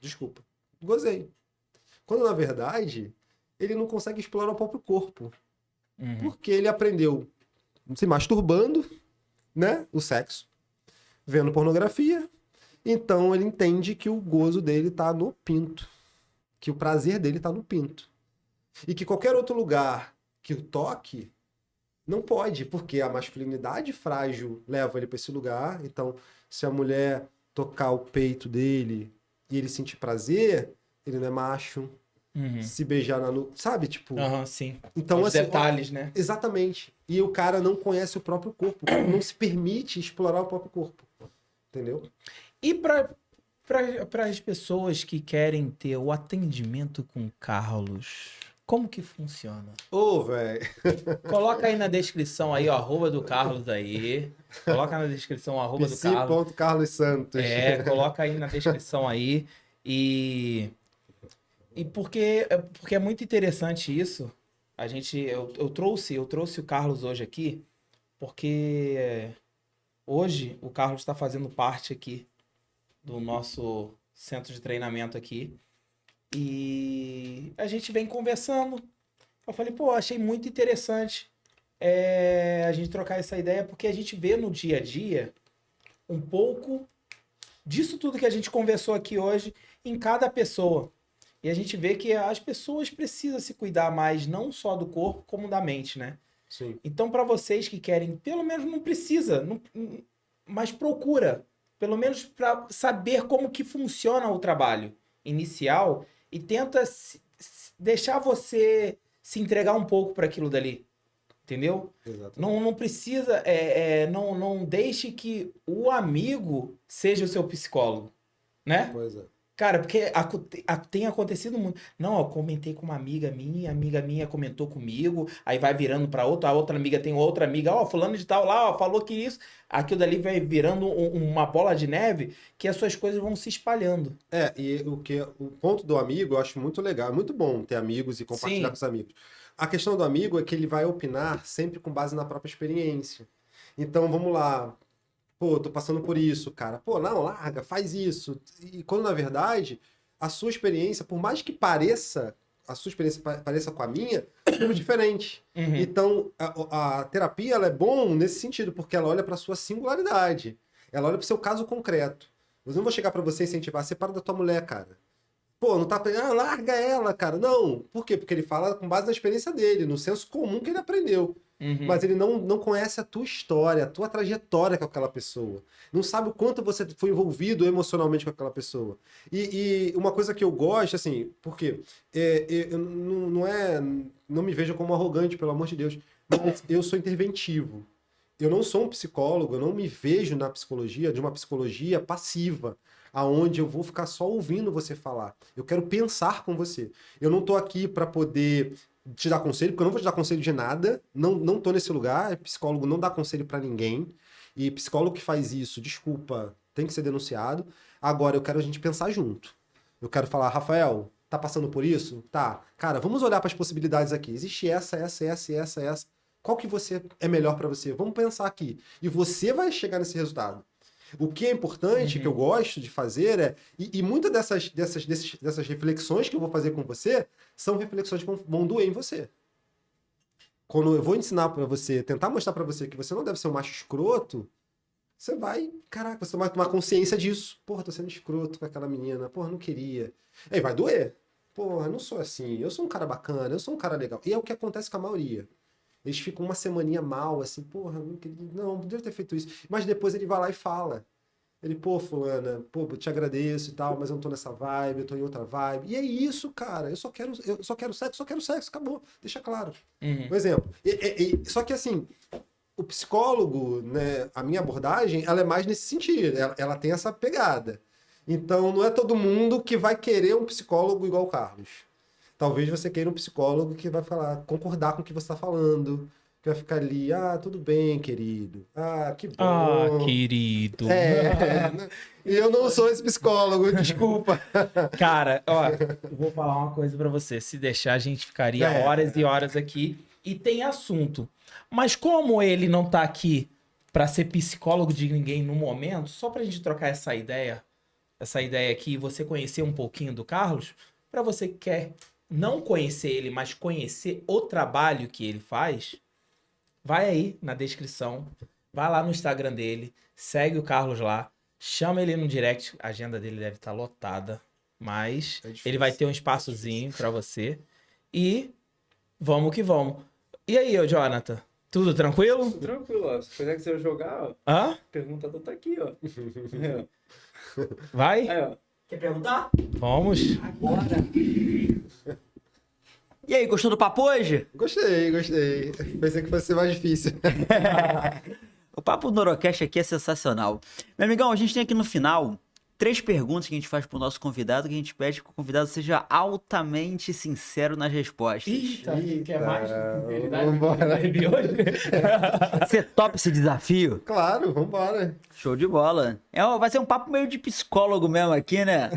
S3: Desculpa. Gozei. Quando, na verdade, ele não consegue explorar o próprio corpo.
S1: Uhum.
S3: Porque ele aprendeu se masturbando, né? O sexo. Vendo pornografia. Então, ele entende que o gozo dele tá no pinto. Que o prazer dele tá no pinto. E que qualquer outro lugar que o toque não pode, porque a masculinidade frágil leva ele para esse lugar. Então, se a mulher tocar o peito dele e ele sentir prazer, ele não é macho.
S1: Uhum.
S3: Se beijar na nuca, sabe? Tipo,
S1: Sim.
S3: então,
S1: Os
S3: assim,
S1: detalhes, né?
S3: exatamente. E o cara não conhece o próprio corpo, não se permite explorar o próprio corpo. Entendeu?
S1: E para as pessoas que querem ter o atendimento com o Carlos, como que funciona?
S3: Ô, velho.
S1: Coloca aí na descrição aí, ó, arroba do Carlos aí. Coloca na descrição o arroba do Carlos.
S3: Carlos Santos.
S1: Coloca aí na descrição aí. E porque é muito interessante isso. Eu trouxe o Carlos hoje aqui, porque hoje o Carlos está fazendo parte aqui do nosso centro de treinamento aqui. E a gente vem conversando. Eu falei, pô, achei muito interessante a gente trocar essa ideia, porque a gente vê no dia a dia um pouco disso tudo que a gente conversou aqui hoje em cada pessoa. E a gente vê que as pessoas precisam se cuidar mais, não só do corpo, como da mente, né?
S3: Sim.
S1: Então, para vocês que querem, pelo menos não precisa, mas procura, pelo menos para saber como que funciona o trabalho inicial e tenta deixar você se entregar um pouco para aquilo dali, entendeu?
S3: Exatamente.
S1: Não precisa, não deixe que o amigo seja o seu psicólogo, né?
S3: Pois é.
S1: Cara, porque tem acontecido muito. Não, eu comentei com uma amiga minha comentou comigo, aí vai virando pra outra, a outra amiga tem outra amiga, ó, fulano de tal lá, ó, falou que isso, aquilo dali vai virando uma bola de neve, que as suas coisas vão se espalhando.
S3: E o ponto do amigo eu acho muito legal, é muito bom ter amigos e compartilhar
S1: Sim.
S3: com os amigos. A questão do amigo é que ele vai opinar sempre com base na própria experiência. Então, vamos lá. Pô, tô passando por isso, cara. Pô, não, larga, faz isso. E quando, na verdade, a sua experiência, por mais que pareça, a sua experiência pareça com a minha, é muito diferente.
S1: Uhum.
S3: Então, a terapia, ela é bom nesse sentido, porque ela olha para sua singularidade. Ela olha para o seu caso concreto. Eu não vou chegar para você e incentivar, separa da tua mulher, cara. Pô, não tá... larga ela, cara. Não. Por quê? Porque ele fala com base na experiência dele, no senso comum que ele aprendeu.
S1: Uhum.
S3: Mas ele não conhece a tua história, a tua trajetória com aquela pessoa. Não sabe o quanto você foi envolvido emocionalmente com aquela pessoa. E uma coisa que eu gosto, assim, porque eu não me vejo como arrogante, pelo amor de Deus, mas eu sou interventivo. Eu não sou um psicólogo, eu não me vejo na psicologia, de uma psicologia passiva, aonde eu vou ficar só ouvindo você falar. Eu quero pensar com você. Eu não estou aqui para poder te dar conselho, porque eu não vou te dar conselho de nada, não tô nesse lugar, psicólogo não dá conselho pra ninguém, e psicólogo que faz isso, desculpa, tem que ser denunciado. Agora, eu quero a gente pensar junto. Eu quero falar, Rafael, tá passando por isso? Tá. Cara, vamos olhar para as possibilidades aqui. Existe essa. Qual que você é melhor para você? Vamos pensar aqui. E você vai chegar nesse resultado. O que é importante, que eu gosto de fazer e muitas dessas reflexões que eu vou fazer com você são reflexões que vão doer em você. Quando eu vou ensinar para você, tentar mostrar para você que você não deve ser um macho escroto, você vai, caraca, você vai tomar consciência disso. Porra, tô sendo escroto com aquela menina. Porra, não queria. Aí vai doer. Porra, não sou assim. Eu sou um cara bacana, eu sou um cara legal. E é o que acontece com a maioria. Eles ficam uma semaninha mal, assim, porra, não devo ter feito isso. Mas depois ele vai lá e fala. Ele, pô, fulana, pô, eu te agradeço e tal, mas eu não tô nessa vibe, eu tô em outra vibe. E é isso, cara. Eu só quero sexo, acabou. Deixa claro. Um exemplo. Só que assim, o psicólogo, né, a minha abordagem, ela é mais nesse sentido. Ela tem essa pegada. Então, não é todo mundo que vai querer um psicólogo igual o Carlos. Talvez você queira um psicólogo que vai concordar com o que você está falando, que vai ficar ali, tudo bem, querido. Que bom.
S1: Querido.
S3: E eu não sou esse psicólogo, desculpa.
S1: Cara, ó, eu vou falar uma coisa pra você. Se deixar, a gente ficaria horas e horas aqui. E tem assunto. Mas como ele não tá aqui pra ser psicólogo de ninguém no momento, só pra gente trocar essa ideia aqui, você conhecer um pouquinho do Carlos, pra você que quer não conhecer ele, mas conhecer o trabalho que ele faz, vai aí na descrição, vai lá no Instagram dele, segue o Carlos lá, chama ele no direct, a agenda dele deve estar lotada, mas ele vai ter um espaçozinho pra você e vamos que vamos. E aí, ô Jonathan, tudo tranquilo?
S2: Tranquilo, ó. Se você quiser jogar, ó,
S1: Hã?
S2: a pergunta tá aqui, ó.
S1: Vai?
S2: Aí, ó.
S4: Quer perguntar?
S1: Vamos.
S4: Agora. E aí, gostou do papo hoje?
S3: Gostei. Pensei que fosse ser mais difícil.
S4: O papo do Norocast aqui é sensacional. Meu amigão, a gente tem aqui no final 3 perguntas que a gente faz pro nosso convidado, que a gente pede que o convidado seja altamente sincero nas respostas.
S1: Eita, quer mais?
S3: Vambora.
S4: Você topa esse desafio?
S3: Claro, vambora.
S4: Show de bola. Vai ser um papo meio de psicólogo mesmo aqui, né?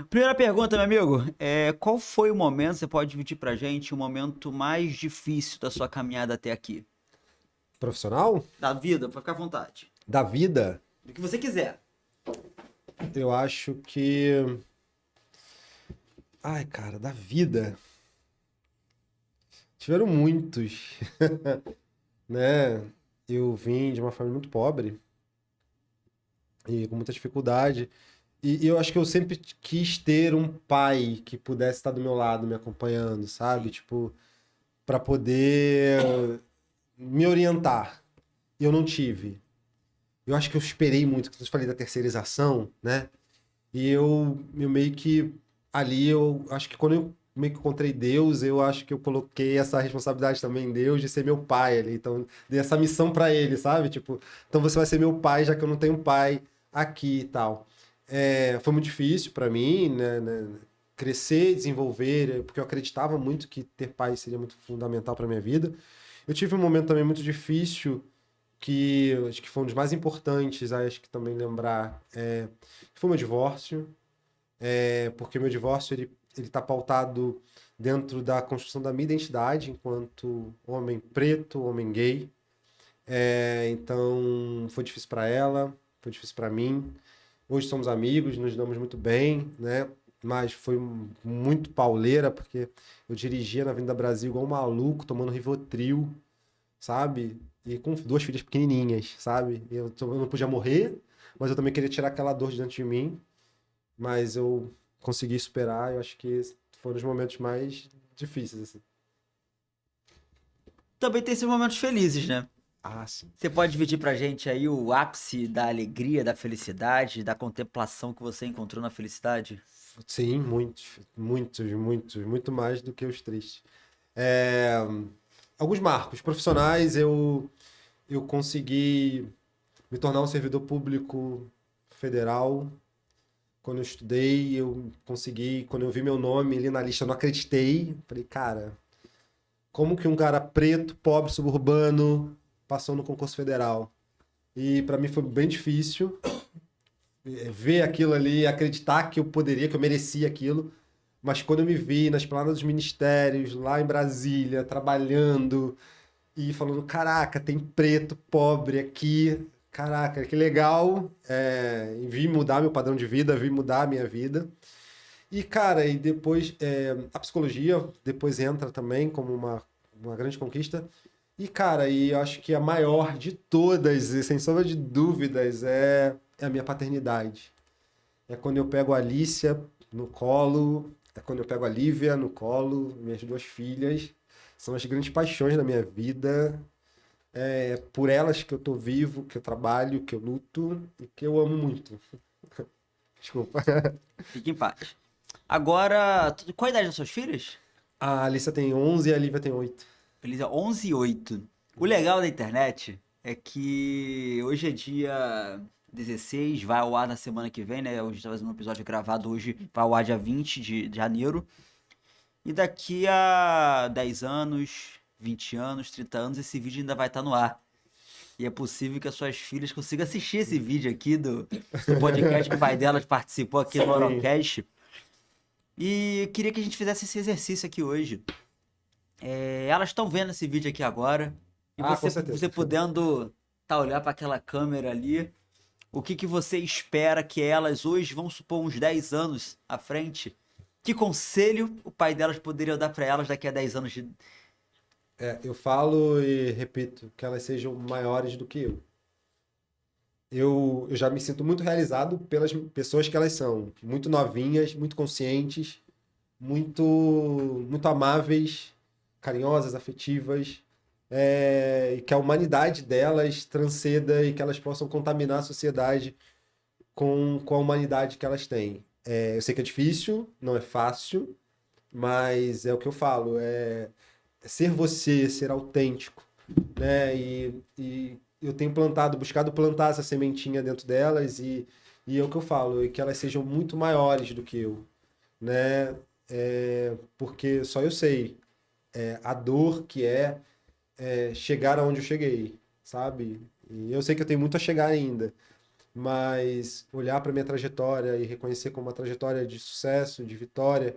S4: Primeira pergunta, meu amigo. Qual foi o momento, você pode dividir pra gente, o momento mais difícil da sua caminhada até aqui?
S3: Profissional?
S4: Da vida, pode ficar à vontade.
S3: Da vida?
S4: Do que você quiser.
S3: Eu acho que... Ai, cara, da vida... Tiveram muitos, né? Eu vim de uma família muito pobre e com muita dificuldade. E eu acho que eu sempre quis ter um pai que pudesse estar do meu lado, me acompanhando, sabe? Tipo, para poder me orientar. E eu não tive. Eu acho que eu esperei muito, que eu falei da terceirização, né? E eu meio que ali, eu acho que quando eu meio que encontrei Deus, eu acho que eu coloquei essa responsabilidade também em Deus de ser meu pai ali. Então, dei essa missão para ele, sabe? Tipo, então você vai ser meu pai, já que eu não tenho pai aqui e tal. Foi muito difícil para mim, né? Crescer, desenvolver, porque eu acreditava muito que ter pai seria muito fundamental para minha vida. Eu tive um momento também muito difícil, que acho que foi um dos mais importantes, acho que também lembrar, que foi o meu divórcio, porque meu divórcio ele está pautado dentro da construção da minha identidade enquanto homem preto, homem gay. Então foi difícil para ela, foi difícil para mim. Hoje somos amigos, nos damos muito bem, né? Mas foi muito pauleira, porque eu dirigia na Avenida Brasil igual um maluco, tomando Rivotril, sabe? E com 2 filhas pequenininhas, sabe? Eu não podia morrer, mas eu também queria tirar aquela dor de dentro de mim. Mas eu consegui superar, eu acho que foram os momentos mais difíceis, assim.
S4: Também tem esses momentos felizes, né?
S3: Sim.
S4: Você pode dividir pra gente aí o ápice da alegria, da felicidade, da contemplação que você encontrou na felicidade?
S3: Sim, muitos, muito mais do que os tristes. Alguns marcos profissionais, eu consegui me tornar um servidor público federal. Quando eu estudei, eu consegui, quando eu vi meu nome ali na lista, eu não acreditei. Falei, cara, como que um cara preto, pobre, suburbano, passou no concurso federal. E para mim foi bem difícil ver aquilo ali, acreditar que eu poderia, que eu merecia aquilo. Mas quando eu me vi na esplanada dos ministérios, lá em Brasília, trabalhando e falando, caraca, tem preto, pobre aqui, caraca, que legal. E vi mudar meu padrão de vida, vi mudar a minha vida. E, cara, e depois a psicologia depois entra também como uma grande conquista. E, cara, e eu acho que a maior de todas, e sem sombra de dúvidas, é a minha paternidade. É quando eu pego a Alicia no colo, é quando eu pego a Lívia no colo, minhas 2 filhas. São as grandes paixões da minha vida. É por elas que eu tô vivo, que eu trabalho, que eu luto e que eu amo muito. Desculpa.
S4: Fique em paz. Agora, qual a idade das suas filhas?
S3: A Alicia tem 11 e a Lívia tem 8.
S4: Beleza, 11 e 8. O legal da internet é que hoje é dia 16, vai ao ar na semana que vem, né? A gente tá fazendo um episódio gravado hoje, vai ao ar dia 20 de janeiro. E daqui a 10 anos, 20 anos, 30 anos, esse vídeo ainda vai estar no ar. E é possível que as suas filhas consigam assistir esse vídeo aqui do podcast que o pai delas participou aqui no Orocast. E eu queria que a gente fizesse esse exercício aqui hoje. Elas estão vendo esse vídeo aqui agora. E
S3: Com certeza.
S4: você podendo olhar para aquela câmera ali, o que você espera que elas hoje, vamos supor, uns 10 anos à frente, que conselho o pai delas poderia dar para elas daqui a 10 anos de...
S3: Eu falo e repito que elas sejam maiores do que eu. Eu já me sinto muito realizado pelas pessoas que elas são. Muito novinhas, muito conscientes, muito amáveis, carinhosas, afetivas. E que a humanidade delas transcenda e que elas possam contaminar a sociedade com a humanidade que elas têm. Eu sei que é difícil, não é fácil, mas é o que eu falo. Ser você, ser autêntico, né? E eu tenho buscado plantar essa sementinha dentro delas e é o que eu falo, é que elas sejam muito maiores do que eu, né? Porque só eu sei a dor que é chegar aonde eu cheguei, sabe? E eu sei que eu tenho muito a chegar ainda, mas olhar para minha trajetória e reconhecer como uma trajetória de sucesso, de vitória,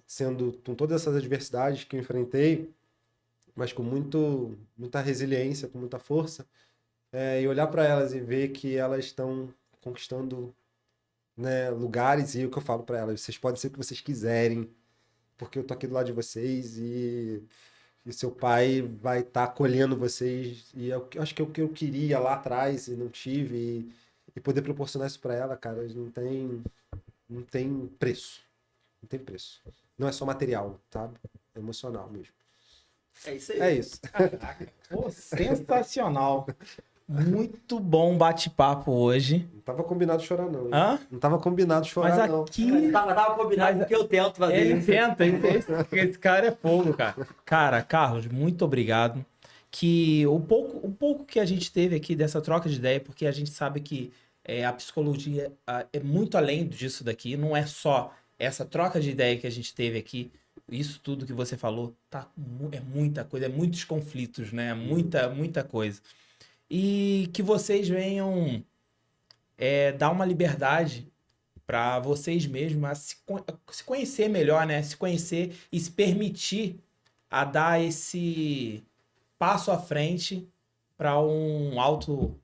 S3: sendo com todas essas adversidades que eu enfrentei, mas com muita resiliência, com muita força, e olhar para elas e ver que elas estão conquistando, né, lugares, e o que eu falo para elas, vocês podem ser o que vocês quiserem, porque eu tô aqui do lado de vocês e seu pai vai estar acolhendo vocês, e eu acho que é o que eu queria lá atrás e não tive, e poder proporcionar isso para ela, cara, não tem preço. Não tem preço. Não é só material, sabe? É emocional mesmo.
S4: É isso aí.
S3: É isso.
S1: Caraca, pô, sensacional. Muito bom bate-papo hoje.
S3: Não tava combinado chorar, não.
S1: Hã?
S3: Não tava combinado chorar,
S1: Mas
S3: não.
S1: aqui...
S4: Tava combinado porque eu tento fazer
S1: Ele
S4: isso.
S1: tenta, esse cara é fogo, cara. Cara, Carlos, muito obrigado. Que o pouco que a gente teve aqui dessa troca de ideia, porque a gente sabe que a psicologia é muito além disso daqui, não é só essa troca de ideia que a gente teve aqui, isso tudo que você falou, é muita coisa, é muitos conflitos, né? Muita coisa. E que vocês venham dar uma liberdade para vocês mesmos a se conhecer melhor, né? Se conhecer e se permitir a dar esse passo à frente para um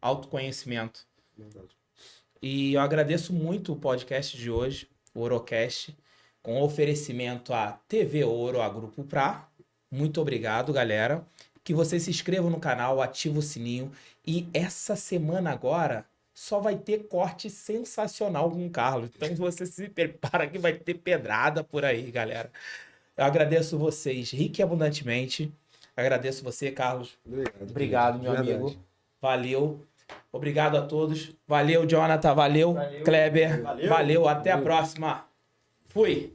S1: autoconhecimento.
S3: Verdade.
S1: E eu agradeço muito o podcast de hoje, o Orocast, com oferecimento à TV Ouro, a Grupo Pra. Muito obrigado, galera. Que vocês se inscrevam no canal, ativem o sininho. E essa semana agora só vai ter corte sensacional com o Carlos. Então você se prepara que vai ter pedrada por aí, galera. Eu agradeço vocês rique e abundantemente. Agradeço você, Carlos. Obrigado, meu amigo. Valeu. Obrigado a todos. Valeu, Jonathan. Valeu, Kleber. Valeu. Até a próxima. Fui.